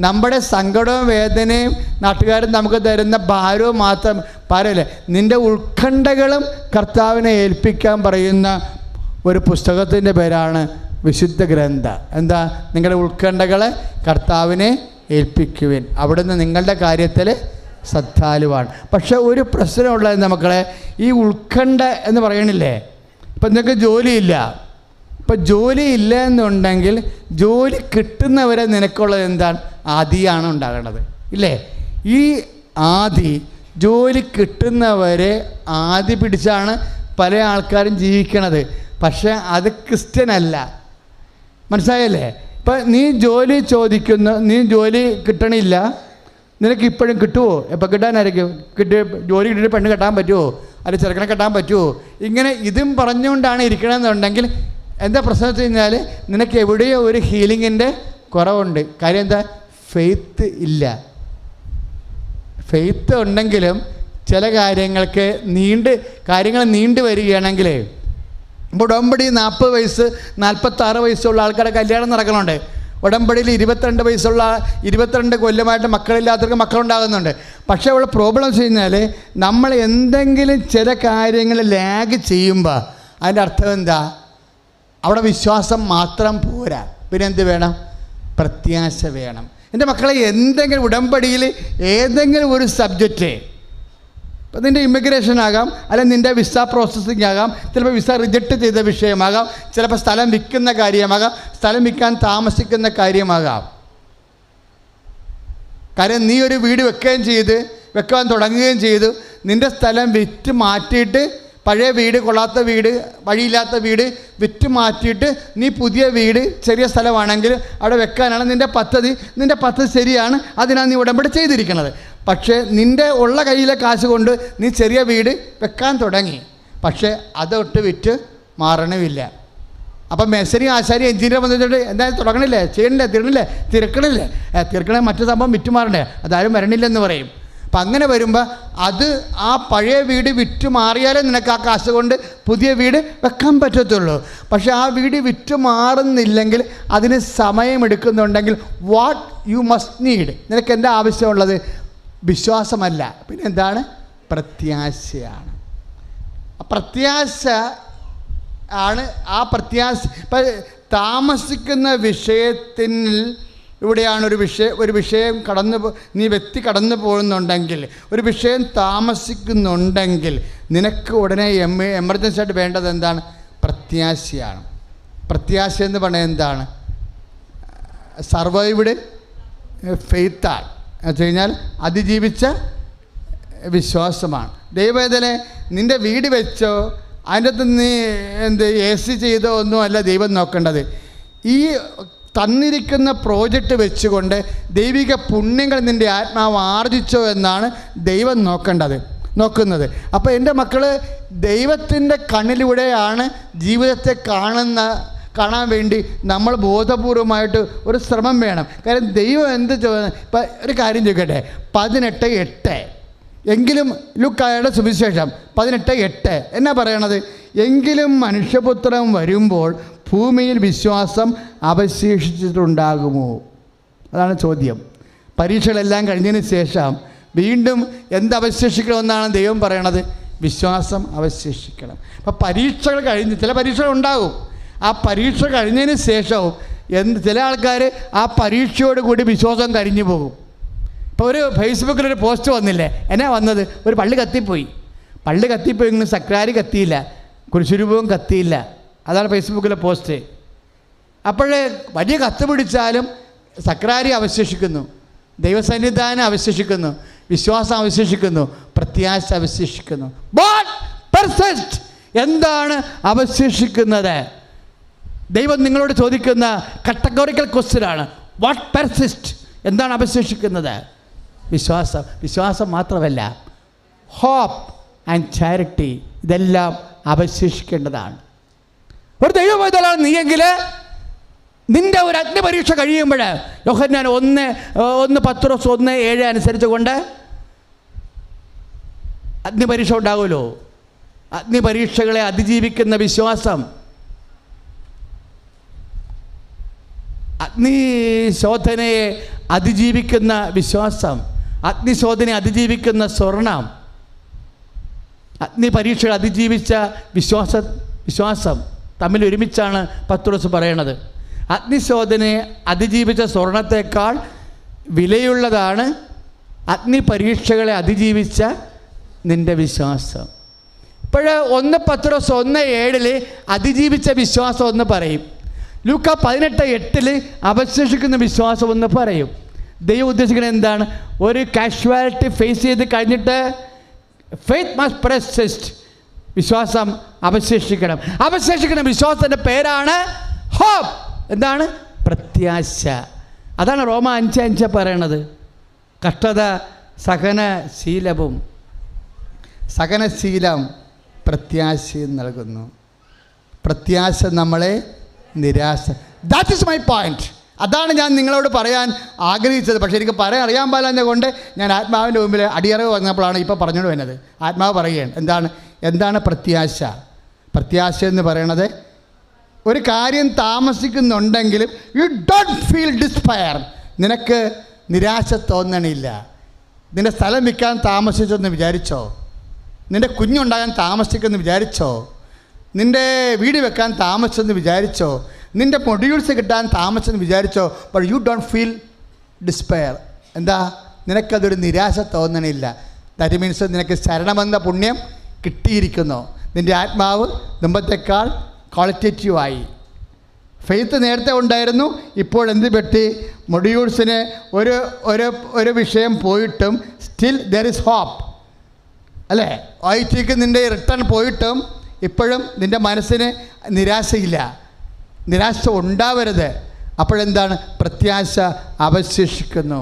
S1: നമ്മുടെ സങ്കടവും വേദനയും നാട്ടുകാരും നമുക്ക് തരുന്ന ഭാരവും മാത്രം പറയില്ല, നിൻ്റെ ഉത്കണ്ഠകളും കർത്താവിനെ ഏൽപ്പിക്കാൻ പറയുന്ന ഒരു പുസ്തകത്തിൻ്റെ പേരാണ് വിശുദ്ധ ഗ്രന്ഥം. എന്താ? നിങ്ങളുടെ ഉത്കണ്ഠകളെ കർത്താവിനെ ഏൽപ്പിക്കുവിൻ, അവിടുന്ന് നിങ്ങളുടെ കാര്യത്തിൽ ശ്രദ്ധാലുവാണ്. പക്ഷെ ഒരു പ്രശ്നമുള്ളത് മക്കളെ, ഈ ഉത്കണ്ഠ എന്ന് പറയണില്ലേ, ഇപ്പം നിങ്ങൾക്ക് ജോലിയില്ല. ഇപ്പം ജോലി ഇല്ല എന്നുണ്ടെങ്കിൽ ജോലി കിട്ടുന്നവരെ നിനക്കുള്ളത് എന്താണ്? ആദിയാണ് ഉണ്ടാകേണ്ടത്, ഇല്ലേ? ഈ ആദി ജോലി കിട്ടുന്നവരെ ആദി പിടിച്ചാണ് പല ആൾക്കാരും ജീവിക്കണത്. പക്ഷേ അത് ക്രിസ്ത്യനല്ല. മനസ്സിലായല്ലേ? ഇപ്പം നീ ജോലി ചോദിക്കുന്നു, നീ ജോലി കിട്ടണില്ല, നിനക്ക് ഇപ്പോഴും കിട്ടുമോ? എപ്പോൾ കിട്ടാനായിരിക്കും? ജോലി കിട്ടിയിട്ട് പെണ്ണ് കെട്ടാൻ പറ്റുമോ? അല്ലെങ്കിൽ ചെറുക്കനെ കെട്ടാൻ പറ്റുമോ? ഇങ്ങനെ ഇതും പറഞ്ഞുകൊണ്ടാണ് ഇരിക്കണമെന്നുണ്ടെങ്കിൽ എന്താ പ്രശ്നം വെച്ച് കഴിഞ്ഞാൽ നിനക്ക് എവിടെയോ ഒരു ഹീലിങ്ങിൻ്റെ കുറവുണ്ട്. കാര്യം എന്താ? ഫെയ്ത്ത് ഇല്ല. ഫെയ്ത്ത് ഉണ്ടെങ്കിലും ചില കാര്യങ്ങൾക്ക് കാര്യങ്ങൾ നീണ്ടു വരികയാണെങ്കിൽ, ഇപ്പോൾ ഉടമ്പടി 40 വയസ്സ് 46 വയസ്സുള്ള ആൾക്കാരുടെ കല്യാണം നടക്കുന്നുണ്ട്. ഉടമ്പടിയിൽ 22 കൊല്ലമായിട്ട് മക്കളില്ലാത്തവർക്ക് മക്കളുണ്ടാകുന്നുണ്ട്. പക്ഷേ ഉള്ള പ്രോബ്ലം വെച്ച് കഴിഞ്ഞാൽ നമ്മൾ എന്തെങ്കിലും ചില കാര്യങ്ങൾ ലാഗ് ചെയ്യുമ്പോൾ അതിൻ്റെ അർത്ഥം എന്താ? അവിടെ വിശ്വാസം മാത്രം പോരാ, പിന്നെ എന്ത് വേണം? പ്രത്യാശ വേണം. എൻ്റെ മക്കളെ, എന്തെങ്കിലും ഉടമ്പടിയിൽ ഏതെങ്കിലും ഒരു സബ്ജക്റ്റ്, ഇപ്പം നിൻ്റെ ഇമിഗ്രേഷൻ ആകാം, അല്ലെങ്കിൽ നിൻ്റെ വിസ പ്രോസസ്സിങ് ആകാം, ചിലപ്പോൾ വിസ റിജക്റ്റ് ചെയ്ത വിഷയമാകാം, ചിലപ്പോൾ സ്ഥലം വിൽക്കുന്ന കാര്യമാകാം, സ്ഥലം വിൽക്കാൻ താമസിക്കുന്ന കാര്യമാകാം. കാര്യം നീ ഒരു വീട് വെക്കാൻ തുടങ്ങുകയും ചെയ്തു, നിൻ്റെ സ്ഥലം വിറ്റ് മാറ്റിയിട്ട് പഴയ വീട്, കൊള്ളാത്ത വീട്, വഴിയില്ലാത്ത വീട് വിറ്റ് മാറ്റിയിട്ട് നീ പുതിയ വീട്, ചെറിയ സ്ഥലമാണെങ്കിൽ അവിടെ വെക്കാനാണ് നിൻ്റെ പദ്ധതി. നിൻ്റെ പദ്ധതി ശരിയാണ്, അതിനാണ് നീ ഉടമ്പടി ചെയ്തിരിക്കുന്നത്. പക്ഷേ നിൻ്റെ ഉള്ള കയ്യിലെ കാശ് കൊണ്ട് നീ ചെറിയ വീട് വെക്കാൻ തുടങ്ങി, പക്ഷേ അതൊട്ട് വിറ്റ് മാറണമില്ല. അപ്പം മേശരി, ആശാരി, എഞ്ചിനീയർ വന്നിട്ട് എന്തായാലും തുടങ്ങണില്ലേ, ചെയ്യണില്ലേ, തീർക്കണേ മറ്റു സംഭവം വിറ്റ് മാറണ്ടേ, അതാരും വരണില്ലെന്ന് പറയും. അപ്പം അങ്ങനെ വരുമ്പോൾ അത് ആ പഴയ വീട് വിറ്റ് മാറിയാലേ നിനക്ക് ആ കാശ് കൊണ്ട് പുതിയ വീട് വെക്കാൻ പറ്റത്തുള്ളൂ. പക്ഷേ ആ വീട് വിറ്റ് മാറുന്നില്ലെങ്കിൽ, അതിന് സമയമെടുക്കുന്നുണ്ടെങ്കിൽ, വാട്ട് യു മസ്റ്റ് നീഡ്, നിനക്ക് എന്താ ആവശ്യമുള്ളത്? വിശ്വാസമല്ല, പിന്നെ എന്താണ്? പ്രത്യാശയാണ്. പ്രത്യാശ ആണ്. ആ പ്രത്യാശ താമസിക്കുന്ന വിഷയത്തിൽ ഇവിടെയാണ് ഒരു വിഷയം വ്യക്തി കടന്നു പോകുന്നുണ്ടെങ്കിൽ, ഒരു വിഷയം താമസിക്കുന്നുണ്ടെങ്കിൽ നിനക്ക് ഉടനെ എമർജൻസി ആയിട്ട് വേണ്ടത് എന്താണ്? പ്രത്യാശയാണ്. പ്രത്യാശ എന്ന് പറഞ്ഞാൽ എന്താണ്? സർവൈവ്ഡ് ഫെയ്ത്താണ്. എന്ന് വെച്ച് കഴിഞ്ഞാൽ അതിജീവിച്ച വിശ്വാസമാണ്. ദൈവവേദന നിൻ്റെ വീട് വെച്ചോ അതിൻ്റെ അകത്ത് നീ AC ചെയ്തോ ഒന്നുമല്ല ദൈവം നോക്കേണ്ടത്. ഈ തന്നിരിക്കുന്ന പ്രോജക്റ്റ് വെച്ചുകൊണ്ട് ദൈവിക പുണ്യങ്ങൾ നിൻ്റെ ആത്മാവ് ആർജിച്ചോ എന്നാണ് ദൈവം നോക്കുന്നത്. അപ്പോൾ എൻ്റെ മക്കൾ, ദൈവത്തിൻ്റെ കണ്ണിലൂടെയാണ് ജീവിതത്തെ കാണാൻ വേണ്ടി നമ്മൾ ബോധപൂർവമായിട്ട് ഒരു ശ്രമം വേണം. കാര്യം ദൈവം ഇപ്പം ഒരു കാര്യം ചോദിക്കട്ടെ, 18:8 എങ്കിലും ലൂക്കായുടെ സുവിശേഷം 18:8 എന്നാ പറയണത്? എങ്കിലും മനുഷ്യപുത്രൻ വരുമ്പോൾ ഭൂമിയിൽ വിശ്വാസം അവശേഷിച്ചിട്ടുണ്ടാകുമോ? അതാണ് ചോദ്യം. പരീക്ഷകളെല്ലാം കഴിഞ്ഞതിന് ശേഷം വീണ്ടും എന്തവശേഷിക്കണമെന്നാണ് ദൈവം പറയണത്? വിശ്വാസം അവശേഷിക്കണം. അപ്പം പരീക്ഷകൾ കഴിഞ്ഞ്, ചില പരീക്ഷകൾ ഉണ്ടാകും, ആ പരീക്ഷ കഴിഞ്ഞതിന് ശേഷവും ചില ആൾക്കാർ ആ പരീക്ഷയോട് കൂടി വിശ്വാസം കരിഞ്ഞു പോകും. ഇപ്പോൾ ഒരു ഫേസ്ബുക്കിലൊരു പോസ്റ്റ് വന്നില്ലേ, എന്നാ വന്നത്? ഒരു പള്ളി കത്തിപ്പോയെങ്കിലും സക്രാരി കത്തിയില്ല, കുരിശുരൂപവും കത്തിയില്ല. അതാണ് ഫേസ്ബുക്കിലെ പോസ്റ്റ്. അപ്പോഴേ വലിയ കത്ത് പിടിച്ചാലും സക്രാരി അവശേഷിക്കുന്നു, ദൈവസന്നിധാനം അവശേഷിക്കുന്നു, വിശ്വാസം അവശേഷിക്കുന്നു, പ്രത്യാശ അവശേഷിക്കുന്നു. What persist? എന്താണ് അവശേഷിക്കുന്നത്? ദൈവം നിങ്ങളോട് ചോദിക്കുന്ന കട്ടഗോറിക്കൽ ക്വസ്റ്റ്യനാണ്. What persist? എന്താണ് അവശേഷിക്കുന്നത്? വിശ്വാസം മാത്രമല്ല, ഹോപ്പ് ആൻഡ് ചാരിറ്റി, ഇതെല്ലാം അവശേഷിക്കേണ്ടതാണ്. ഒരു ദൈവപൈതലാണ് നീയെങ്കിൽ നിൻ്റെ ഒരു അഗ്നിപരീക്ഷ കഴിയുമ്പോൾ യോഹന്നാൻ 1 പത്രോസ് 1:7 അനുസരിച്ച് കൊണ്ട് അഗ്നിപരീക്ഷ ഉണ്ടാകുമല്ലോ. അഗ്നിപരീക്ഷകളെ അതിജീവിക്കുന്ന വിശ്വാസം, അഗ്നിശോധനയെ അതിജീവിക്കുന്ന വിശ്വാസം, അഗ്നിശോധനയെ അതിജീവിക്കുന്ന സ്വർണം, അഗ്നിപരീക്ഷകൾ അതിജീവിച്ച വിശ്വാസം തമ്മിൽ ഒരുമിച്ചാണ് പത്രോസ് പറയണത്. അഗ്നിശോധനയെ അതിജീവിച്ച സ്വർണത്തേക്കാൾ വിലയുള്ളതാണ് അഗ്നിപരീക്ഷകളെ അതിജീവിച്ച നിൻ്റെ വിശ്വാസം. ഇപ്പോൾ 1 പത്രോസ് 1:7 അതിജീവിച്ച വിശ്വാസം എന്ന് പറയും. ലൂക്ക 18:8 അവശേഷിക്കുന്ന വിശ്വാസം എന്ന് പറയും. ദൈവം ഉദ്ദേശിക്കുന്നത് എന്താണ്? ഒരു കാഷ്വാലിറ്റി ഫേസ് ചെയ്ത് കഴിഞ്ഞിട്ട് ഫെയ്ത്ത് മസ്റ്റ് പെർസിസ്റ്റ്, വിശ്വാസം അവശേഷിക്കണം. വിശ്വാസത്തിൻ്റെ പേരാണ് ഹോപ്പ്. എന്താണ്? പ്രത്യാശ. അതാണ് റോമ 5:5 പറയണത്. കഷ്ടത സഹനശീലം പ്രത്യാശയും നൽകുന്നു. പ്രത്യാശ നമ്മളെ ദാറ്റ് ഈസ് മൈ പോയിന്റ്. അതാണ് ഞാൻ നിങ്ങളോട് പറയാൻ ആഗ്രഹിച്ചത്. പക്ഷേ എനിക്ക് അറിയാൻ പാടില്ല കൊണ്ട് ഞാൻ ആത്മാവിൻ്റെ മുമ്പിൽ അടിയറവ് വന്നപ്പോഴാണ് ഇപ്പോൾ പറഞ്ഞുകൊണ്ട് വരുന്നത്. ആത്മാവ് പറയുകയാണ്, എന്താണ് പ്രത്യാശ എന്ന് പറയണത്? ഒരു കാര്യം താമസിക്കുന്നുണ്ടെങ്കിലും യു ഡോണ്ട് ഫീൽ ഡിസ്പയർ. നിനക്ക് നിരാശ തോന്നണില്ല. നിൻ്റെ സ്ഥലം വിൽക്കാൻ താമസിച്ചെന്ന് വിചാരിച്ചോ? നിൻ്റെ കുഞ്ഞുണ്ടാകാൻ താമസിക്കുമെന്ന് വിചാരിച്ചോ? നിൻ്റെ വീട് വെക്കാൻ താമസിച്ചെന്ന് വിചാരിച്ചോ? നിൻ്റെ മൊഡ്യൂൾസ് കിട്ടാൻ താമസിച്ചെന്ന് വിചാരിച്ചോ? But you don't feel despair. എന്താ? നിനക്കതൊരു നിരാശ തോന്നണില്ല. ദാറ്റ് മീൻസ് നിനക്ക് ശരണമെന്ന പുണ്യം കിട്ടിയിരിക്കുന്നു. നിൻ്റെ ആത്മാവ് മുമ്പത്തേക്കാൾ ക്വാളിറ്റേറ്റീവായി. ഫെയ്ത്ത് നേരത്തെ ഉണ്ടായിരുന്നു, ഇപ്പോൾ എന്ത് പറ്റി? മൊഡ്യൂൾസിന് ഒരു വിഷയം പോയിട്ടും സ്റ്റിൽ ദർ ഇസ് ഹോപ്പ്, അല്ലേ? ഐറ്റിക്ക് നിൻ്റെ റിട്ടേൺ പോയിട്ടും ഇപ്പോഴും നിൻ്റെ മനസ്സിന് നിരാശയില്ല. നിരാശ ഉണ്ടാവരുത്. അപ്പോഴെന്താണ്? പ്രത്യാശ അവശേഷിക്കുന്നു.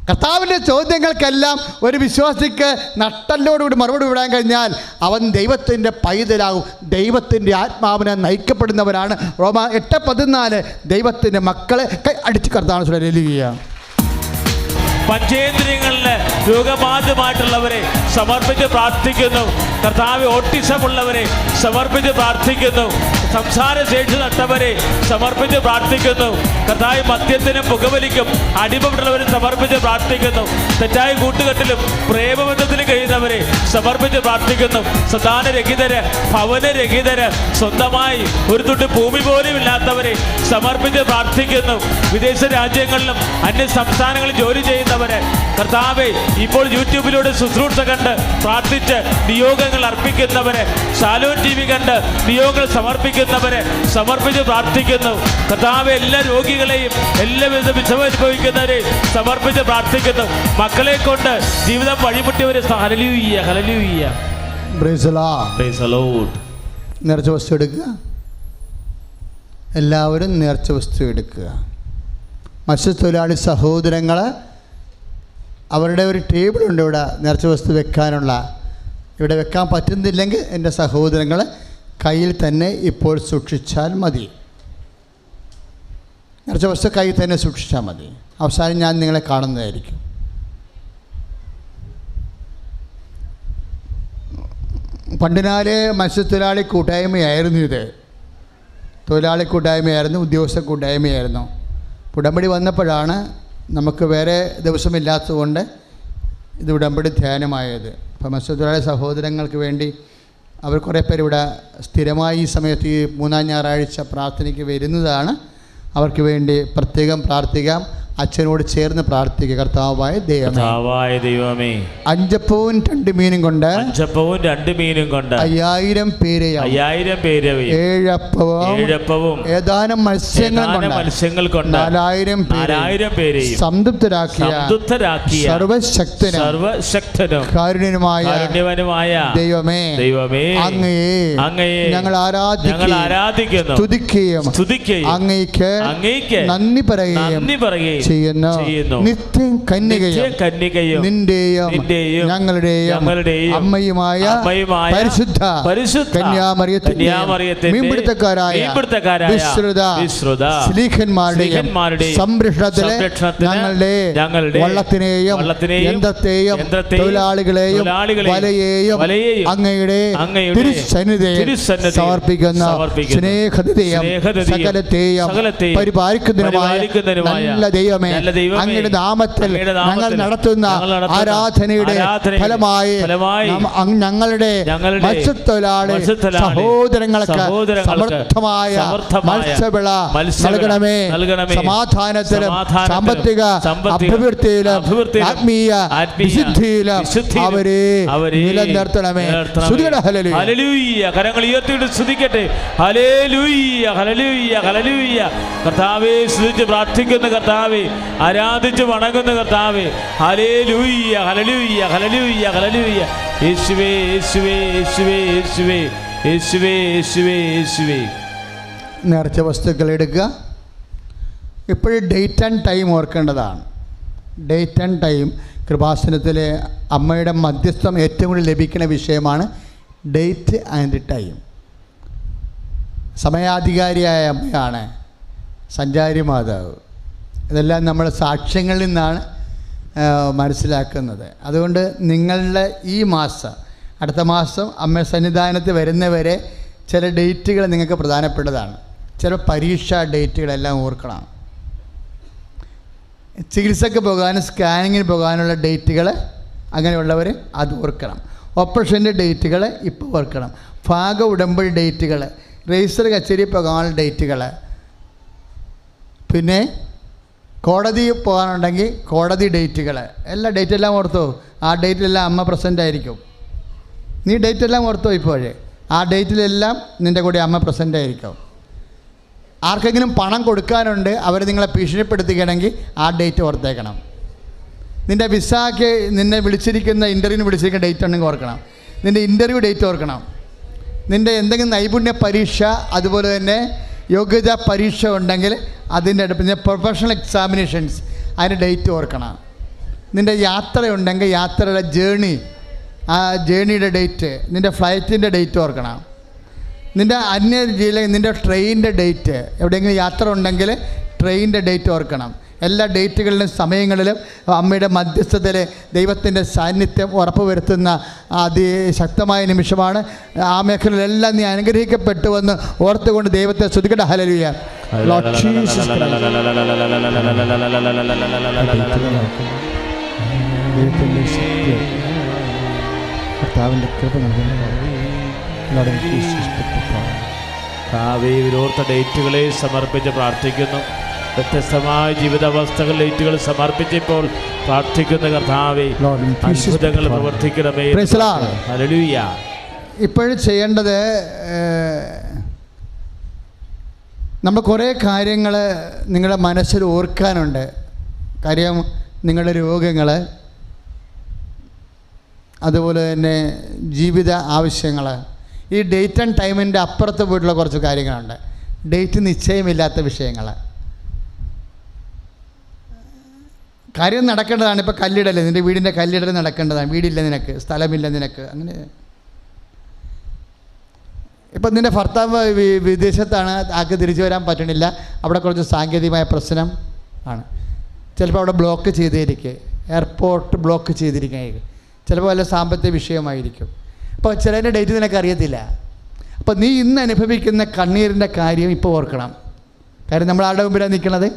S1: കർത്താവിൻ്റെ ചോദ്യങ്ങൾക്കെല്ലാം ഒരു വിശ്വാസിക്ക് നട്ടലോടുകൂടി മറുപടി വിടാൻ കഴിഞ്ഞാൽ അവൻ ദൈവത്തിൻ്റെ പൈതലാകും. ദൈവത്തിൻ്റെ ആത്മാവിനെ നയിക്കപ്പെടുന്നവരാണ്. റോമ 8:14 ദൈവത്തിൻ്റെ മക്കളെ അടിച്ച് കർത്താവ് ഹല്ലേലൂയ.
S2: പഞ്ചേന്ദ്രിയങ്ങളിലെ രോഗബാധിതമായിട്ടുള്ളവരെ സമർപ്പിച്ച് പ്രാർത്ഥിക്കുന്നു. കർത്താവ് ഓട്ടിസം ഉള്ളവരെ സമർപ്പിച്ച് പ്രാർത്ഥിക്കുന്നു. സംസാരശേഷി നഷ്ടവരെ സമർപ്പിച്ച് പ്രാർത്ഥിക്കുന്നു. കർത്താവ് മദ്യത്തിനും പുകവലിക്കും അടിമപ്പെട്ടുള്ളവരെ സമർപ്പിച്ച് പ്രാർത്ഥിക്കുന്നു. തെറ്റായ കൂട്ടുകെട്ടിലും പ്രേമബന്ധത്തിലും കഴിയുന്നവരെ സമർപ്പിച്ച് പ്രാർത്ഥിക്കുന്നു. സന്താനരഹിതര്, ഭവനരഹിതര്, സ്വന്തമായി ഒരു തുണ്ട് ഭൂമി പോലും ഇല്ലാത്തവരെ സമർപ്പിച്ച് പ്രാർത്ഥിക്കുന്നു. വിദേശ രാജ്യങ്ങളിലും അന്യ സംസ്ഥാനങ്ങളിൽ ജോലി ചെയ്യുന്നവരെ കർത്താവേ, ഇപ്പോൾ യൂട്യൂബിലൂടെ ശുശ്രൂഷ കണ്ട് പ്രാർത്ഥിച്ച് നിയോഗങ്ങൾ അർപ്പിക്കുന്നവരെ, ശാലോൻ ടി വി കണ്ട് നിയോഗങ്ങൾ സമർപ്പിക്കുന്നവരെ സമർപ്പിച്ച് പ്രാർത്ഥിക്കുന്നു. കർത്താവെ, എല്ലാ രോഗികളെയും എല്ലാവിധ വിഷമനുഭവിക്കുന്നവരെയും സമർപ്പിച്ച് പ്രാർത്ഥിക്കുന്നു. മക്കളെ കൊണ്ട് ജീവിതം വഴിമുട്ടിയവരെ hallelujah, hallelujah.
S1: Praise the Lord. നേർച്ച വസ്തു എടുക്കുക. എല്ലാവരും നേർച്ച വസ്തു എടുക്കുക. മത്സ്യത്തൊഴിലാളി സഹോദരങ്ങൾ, അവരുടെ ഒരു ടേബിളുണ്ട് ഇവിടെ നേർച്ച വസ്തു വെക്കാനുള്ള. ഇവിടെ വെക്കാൻ പറ്റുന്നില്ലെങ്കിൽ എൻ്റെ സഹോദരങ്ങൾ കയ്യിൽ തന്നെ ഇപ്പോൾ സൂക്ഷിച്ചാൽ മതി. നേർച്ച വസ്തു കയ്യിൽ തന്നെ സൂക്ഷിച്ചാൽ മതി. അവസാനം ഞാൻ നിങ്ങളെ കാണുന്നതായിരിക്കും. പണ്ടിനാലെ മത്സ്യത്തൊഴിലാളി കൂട്ടായ്മയായിരുന്നു ഇത്. തൊഴിലാളി കൂട്ടായ്മയായിരുന്നു, ഉദ്യോഗസ്ഥ കൂട്ടായ്മയായിരുന്നു. ഉടമ്പടി വന്നപ്പോഴാണ് നമുക്ക് വേറെ ദിവസമില്ലാത്തതുകൊണ്ട് ഇത് ഉടമ്പടി ധ്യാനമായത്. അപ്പോൾ മത്സ്യത്തൊഴിലാളി സഹോദരങ്ങൾക്ക് വേണ്ടി അവർ കുറേ പേര് ഇവിടെ സ്ഥിരമായി ഈ സമയത്ത് ഈ 3-ാം ഞായറാഴ്ച പ്രാർത്ഥനയ്ക്ക് വരുന്നതാണ്. അവർക്ക് വേണ്ടി പ്രത്യേകം പ്രാർത്ഥിക്കാം. അച്ഛനോട് ചേർന്ന് പ്രാർത്ഥിക്കുക. കർത്താവായ ദൈവമേ, 5 അപ്പവും 2 മീനും കൊണ്ട് 5000 പേരെയും 7 അപ്പവും ഏതാനും മത്സ്യങ്ങൾ കൊണ്ട് 4000 പേരെയും സംതൃപ്തരാക്കിയ സർവശക്തനും കാരുണ്യവാനുമായ ദൈവമേ, അങ്ങയെ ഞങ്ങൾ ആരാധിക്കുന്നു, സ്തുതിക്കുകയും അങ്ങയ്ക്ക് നന്ദി പറയുകയും ചെയ്യുന്നു. നിത്യം കന്യകയും നിന്റെയും ഞങ്ങളുടെയും അമ്മയുമായ പരിശുദ്ധ കന്യാമറിയത്തിന്റെ മീൻപിടുത്തക്കാരായ വിശ്രുത ശ്ലീഹന്മാരുടെയും സംരക്ഷണത്തിലെ ഞങ്ങളുടെ വള്ളത്തിനെയും യന്ത്രത്തെയും തൊഴിലാളികളെയും വലയെയും അങ്ങയുടെ തിരുസന്നിധിയിൽ സമർപ്പിക്കുന്ന സ്നേഹതയും സകലത്തെയും പരിപാലിക്കുന്നതിനുമായ നല്ല ദൈവമേ, അങ്ങയുടെ നാമത്തിൽ ഞങ്ങൾ നടത്തുന്ന ആരാധനയുടെ ഫലമായി ഞങ്ങളുടെ മത്സ്യത്തൊഴിലാളി സഹോദരങ്ങൾക്ക് സമർത്ഥമായ മത്സ്യവിള നൽകണമേ. സമാധാനത്തിലും സാമ്പത്തിക അഭിവൃദ്ധിയിലും ആത്മീയ വിശുദ്ധിയിലും അവരെ നിലനിർത്തണമേ.
S2: ഹല്ലേലൂയ. കരങ്ങൾ ഉയർത്തിയിട്ട് സ്തുതിക്കട്ടെ. Hallelujah, hallelujah, hallelujah. കർത്താവേ, സ്തുതിച്ച് പ്രാർത്ഥിക്കുന്ന കർത്താവേ, ആരാധിച്ച് വണങ്ങുന്ന കർത്താവേ, ഹല്ലേലൂയ, ഹല്ലേലൂയ, ഹല്ലേലൂയ, ഹല്ലേലൂയ. യേശുവേ, യേശുവേ, യേശുവേ, യേശുവേ, യേശുവേ, യേശുവേ, യേശുവേ.
S1: നേർച്ച വസ്തുക്കൾ എടുക്കുക. ഇപ്പോഴും ഡേറ്റ് ആൻഡ് ടൈം ഓർക്കേണ്ടതാണ്. ഡേറ്റ് ആൻഡ് ടൈം കൃപാസനത്തിലെ അമ്മയുടെ മധ്യസ്ഥം ഏറ്റവും കൂടുതൽ ലഭിക്കുന്ന വിഷയമാണ് ഡേറ്റ് ആൻഡ് ടൈം. സമയാധികാരിയായ അമ്മയാണ് സഞ്ചാരി മാതാവ്. ഇതെല്ലാം നമ്മൾ സാക്ഷ്യങ്ങളിൽ നിന്നാണ് മനസ്സിലാക്കുന്നത്. അതുകൊണ്ട് നിങ്ങളുടെ ഈ മാസം, അടുത്ത മാസം അമ്മ സന്നിധാനത്ത് വരുന്നവരെ ചില ഡേറ്റുകൾ നിങ്ങൾക്ക് പ്രധാനപ്പെട്ടതാണ്. ചില പരീക്ഷാ ഡേറ്റുകളെല്ലാം ഓർക്കണം. ചികിത്സയ്ക്ക് പോകാനും സ്കാനിങ്ങിന് പോകാനുള്ള ഡേറ്റുകൾ അങ്ങനെയുള്ളവർ അത് ഓർക്കണം. ഓപ്പറേഷൻ്റെ ഡേറ്റുകൾ ഇപ്പോൾ ഓർക്കണം. ഭാഗ ഉടമ്പടി ഡേറ്റുകൾ, രജിസ്റ്റർ കച്ചേരി പോകാനുള്ള ഡേറ്റുകൾ, പിന്നെ കോടതി പോകാനുണ്ടെങ്കിൽ കോടതി ഡേറ്റുകൾ, എല്ലാ ഡേറ്റെല്ലാം ഓർത്തോ. ആ ഡേറ്റിലെല്ലാം അമ്മ പ്രസൻ്റ് ആയിരിക്കും. നീ ഡേറ്റെല്ലാം ഓർത്തോ. ഇപ്പോഴേ ആ ഡേറ്റിലെല്ലാം നിൻ്റെ കൂടെ അമ്മ പ്രസൻ്റ് ആയിരിക്കും. ആർക്കെങ്കിലും പണം കൊടുക്കാനുണ്ട്, അവർ നിങ്ങളെ ഭീഷണിപ്പെടുത്തുകയാണെങ്കിൽ ആ ഡേറ്റ് ഓർത്തേക്കണം. നിൻ്റെ വിസയ്ക്ക് നിന്നെ വിളിച്ചിരിക്കുന്ന ഇൻ്റർവ്യൂവിന് വിളിച്ചിരിക്കുന്ന ഡേറ്റ് ഉണ്ടെങ്കിൽ ഓർക്കണം. നിൻ്റെ ഇൻ്റർവ്യൂ ഡേറ്റ് ഓർക്കണം. നിൻ്റെ എന്തെങ്കിലും നൈപുണ്യ പരീക്ഷ, അതുപോലെ തന്നെ യോഗ്യതാ പരീക്ഷ ഉണ്ടെങ്കിൽ അതിൻ്റെ അടുത്ത് പ്രൊഫഷണൽ എക്സാമിനേഷൻസ്, അതിൻ്റെ ഡേറ്റ് ഓർക്കണം. നിൻ്റെ യാത്രയുണ്ടെങ്കിൽ യാത്രയുടെ ആ ജേണിയുടെ ഡേറ്റ്, നിൻ്റെ ഫ്ലൈറ്റിൻ്റെ ഡേറ്റ് ഓർക്കണം. നിൻ്റെ അന്യ ജില്ലയിൽ നിൻ്റെ ട്രെയിനിൻ്റെ ഡേറ്റ്, എവിടെയെങ്കിലും യാത്ര ഉണ്ടെങ്കിൽ ട്രെയിനിൻ്റെ ഡേറ്റ് ഓർക്കണം. എല്ലാ ഡേറ്റുകളിലും സമയങ്ങളിലും അമ്മയുടെ മധ്യസ്ഥതയിൽ ദൈവത്തിൻ്റെ സാന്നിധ്യം ഉറപ്പുവരുത്തുന്ന അതിശക്തമായ നിമിഷമാണ്. ആ മേഖലയിലെല്ലാം നീ അനുഗ്രഹിക്കപ്പെട്ടുവെന്ന് ഓർത്തുകൊണ്ട് ദൈവത്തെ സ്തുതിക്കട്ടെ. ഹല്ലേലൂയ. കർത്താവിൻ്റെ കൃപ
S2: ഓർത്ത ഡേറ്റുകളെ സമർപ്പിച്ച് പ്രാർത്ഥിക്കുന്നു. വ്യത്യസ്തമായ ജീവിതാവസ്ഥകൾ ഡേറ്റുകൾ സമർപ്പിച്ചപ്പോൾ പ്രാർത്ഥിക്കുന്ന കർത്താവേ, അത്ഭുതങ്ങൾ പ്രവർത്തിക്കണമേ. ഹല്ലേലൂയ.
S1: ഇപ്പോഴും ചെയ്യേണ്ടത്, നമ്മൾ കുറേ കാര്യങ്ങൾ നിങ്ങളുടെ മനസ്സിൽ ഓർക്കാനുണ്ട്. കാര്യം നിങ്ങളുടെ രോഗങ്ങൾ, അതുപോലെ തന്നെ ജീവിത ആവശ്യങ്ങൾ, ഈ ഡേറ്റ് ആൻഡ് ടൈമിൻ്റെ അപ്പുറത്ത് പോയിട്ടുള്ള കുറച്ച് കാര്യങ്ങളുണ്ട്. ഡേറ്റ് നിശ്ചയമില്ലാത്ത വിഷയങ്ങൾ, കാര്യം നടക്കേണ്ടതാണ്. ഇപ്പോൾ കല്ലിടൽ, നിൻ്റെ വീടിൻ്റെ കല്ലിടൽ നടക്കേണ്ടതാണ്. വീടില്ല നിനക്ക്, സ്ഥലമില്ല നിനക്ക്, അങ്ങനെ. ഇപ്പം നിൻ്റെ ഭർത്താവ് വിദേശത്താണ്, ആൾക്ക് തിരിച്ചു വരാൻ പറ്റണില്ല, അവിടെ കുറച്ച് സാങ്കേതികമായ പ്രശ്നം ആണ്. ചിലപ്പോൾ അവിടെ ബ്ലോക്ക് ചെയ്തിരിക്കുക, എയർപോർട്ട് ബ്ലോക്ക് ചെയ്തിരിക്കുക, ചിലപ്പോൾ വല്ല സാമ്പത്തിക വിഷയമായിരിക്കും. അപ്പോൾ ചിലതിൻ്റെ ഡേറ്റ് നിനക്ക് അറിയത്തില്ല. അപ്പോൾ നീ ഇന്ന് അനുഭവിക്കുന്ന കണ്ണീരിൻ്റെ കാര്യം ഇപ്പോൾ ഓർക്കണം. കാര്യം നമ്മൾ ആരുടെ മുമ്പിലാണ് നിൽക്കുന്നത്?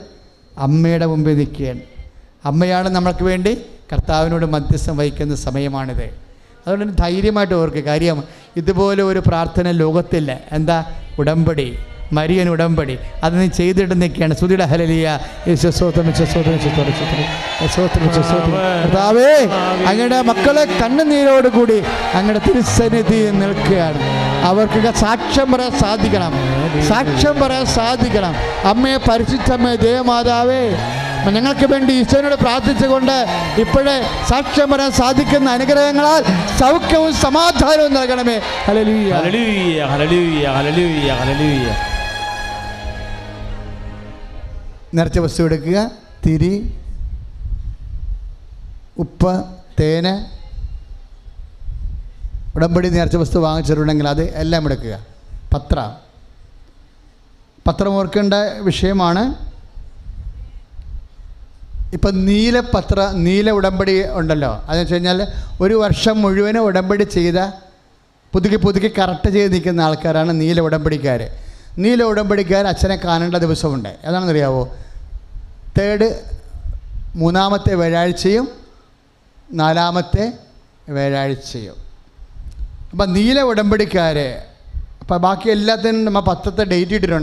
S1: അമ്മയുടെ മുമ്പിൽ നിൽക്കുകയാണ്. അമ്മയാണ് നമ്മൾക്ക് വേണ്ടി കർത്താവിനോട് മധ്യസ്ഥം വഹിക്കുന്ന സമയമാണിത്. അതുകൊണ്ട് തന്നെ ധൈര്യമായിട്ട് ഓർക്കുക. കാര്യം ഇതുപോലെ ഒരു പ്രാർത്ഥന ലോകത്തില്ല. എന്താ? ഉടമ്പടി, മരിയൻ ഉടമ്പടി. അത് നീ ചെയ്തിട്ട് നിൽക്കുകയാണ്. സ്തുതിയുടെ ഹല്ലേലൂയ. കർത്താവേ, അങ്ങയുടെ മക്കളെ കണ്ണുനീരോടുകൂടി അങ്ങയുടെ തിരുസന്നിധിയിൽ നിൽക്കുകയാണ്. അവർക്ക് സാക്ഷ്യം പറയാൻ സാധിക്കണം, സാക്ഷ്യം പറയാൻ സാധിക്കണം. അമ്മയെ, പരിശുദ്ധമ്മേ, ദേവമാതാവേ, ഞങ്ങൾക്ക് വേണ്ടി ഈശോനോട് പ്രാർത്ഥിച്ചുകൊണ്ട് ഇപ്പോഴേ സാക്ഷ്യം പറയാൻ സാധിക്കുന്ന അനുഗ്രഹങ്ങളാൽ സൗഖ്യവും സമാധാനവും നൽകണമേ. Hallelujah,
S2: hallelujah, hallelujah, hallelujah, hallelujah.
S1: നേർച്ച വസ്തു എടുക്കുക. തിരി, ഉപ്പ്, തേന്, ഉടമ്പടി നേർച്ച വസ്തു വാങ്ങിച്ചിട്ടുണ്ടെങ്കിൽ അത് എല്ലാം എടുക്കുക. പത്രം ഓർക്കേണ്ട വിഷയമാണ്. ഇപ്പം നീല ഉടമ്പടി ഉണ്ടല്ലോ. അതെന്ന് വെച്ച് കഴിഞ്ഞാൽ ഒരു വർഷം മുഴുവനും ഉടമ്പടി ചെയ്ത പുതുക്കി കറക്റ്റ് ചെയ്ത് നിൽക്കുന്ന ആൾക്കാരാണ് നീല ഉടമ്പടിക്കാർ. നീല ഉടമ്പടിക്കാർ അച്ഛനെ കാണേണ്ട ദിവസമുണ്ട്. ഏതാണെന്നറിയാവോ? 3-ാമത്തെ വ്യാഴാഴ്ചയും 4-ാമത്തെ വ്യാഴാഴ്ചയും. അപ്പം നീല ഉടമ്പടിക്കാർ. അപ്പം ബാക്കി എല്ലാത്തിനും നമ്മൾ 10ത്തെ ഡേറ്റ് ഇട്ടിട്ടുണ്ട്.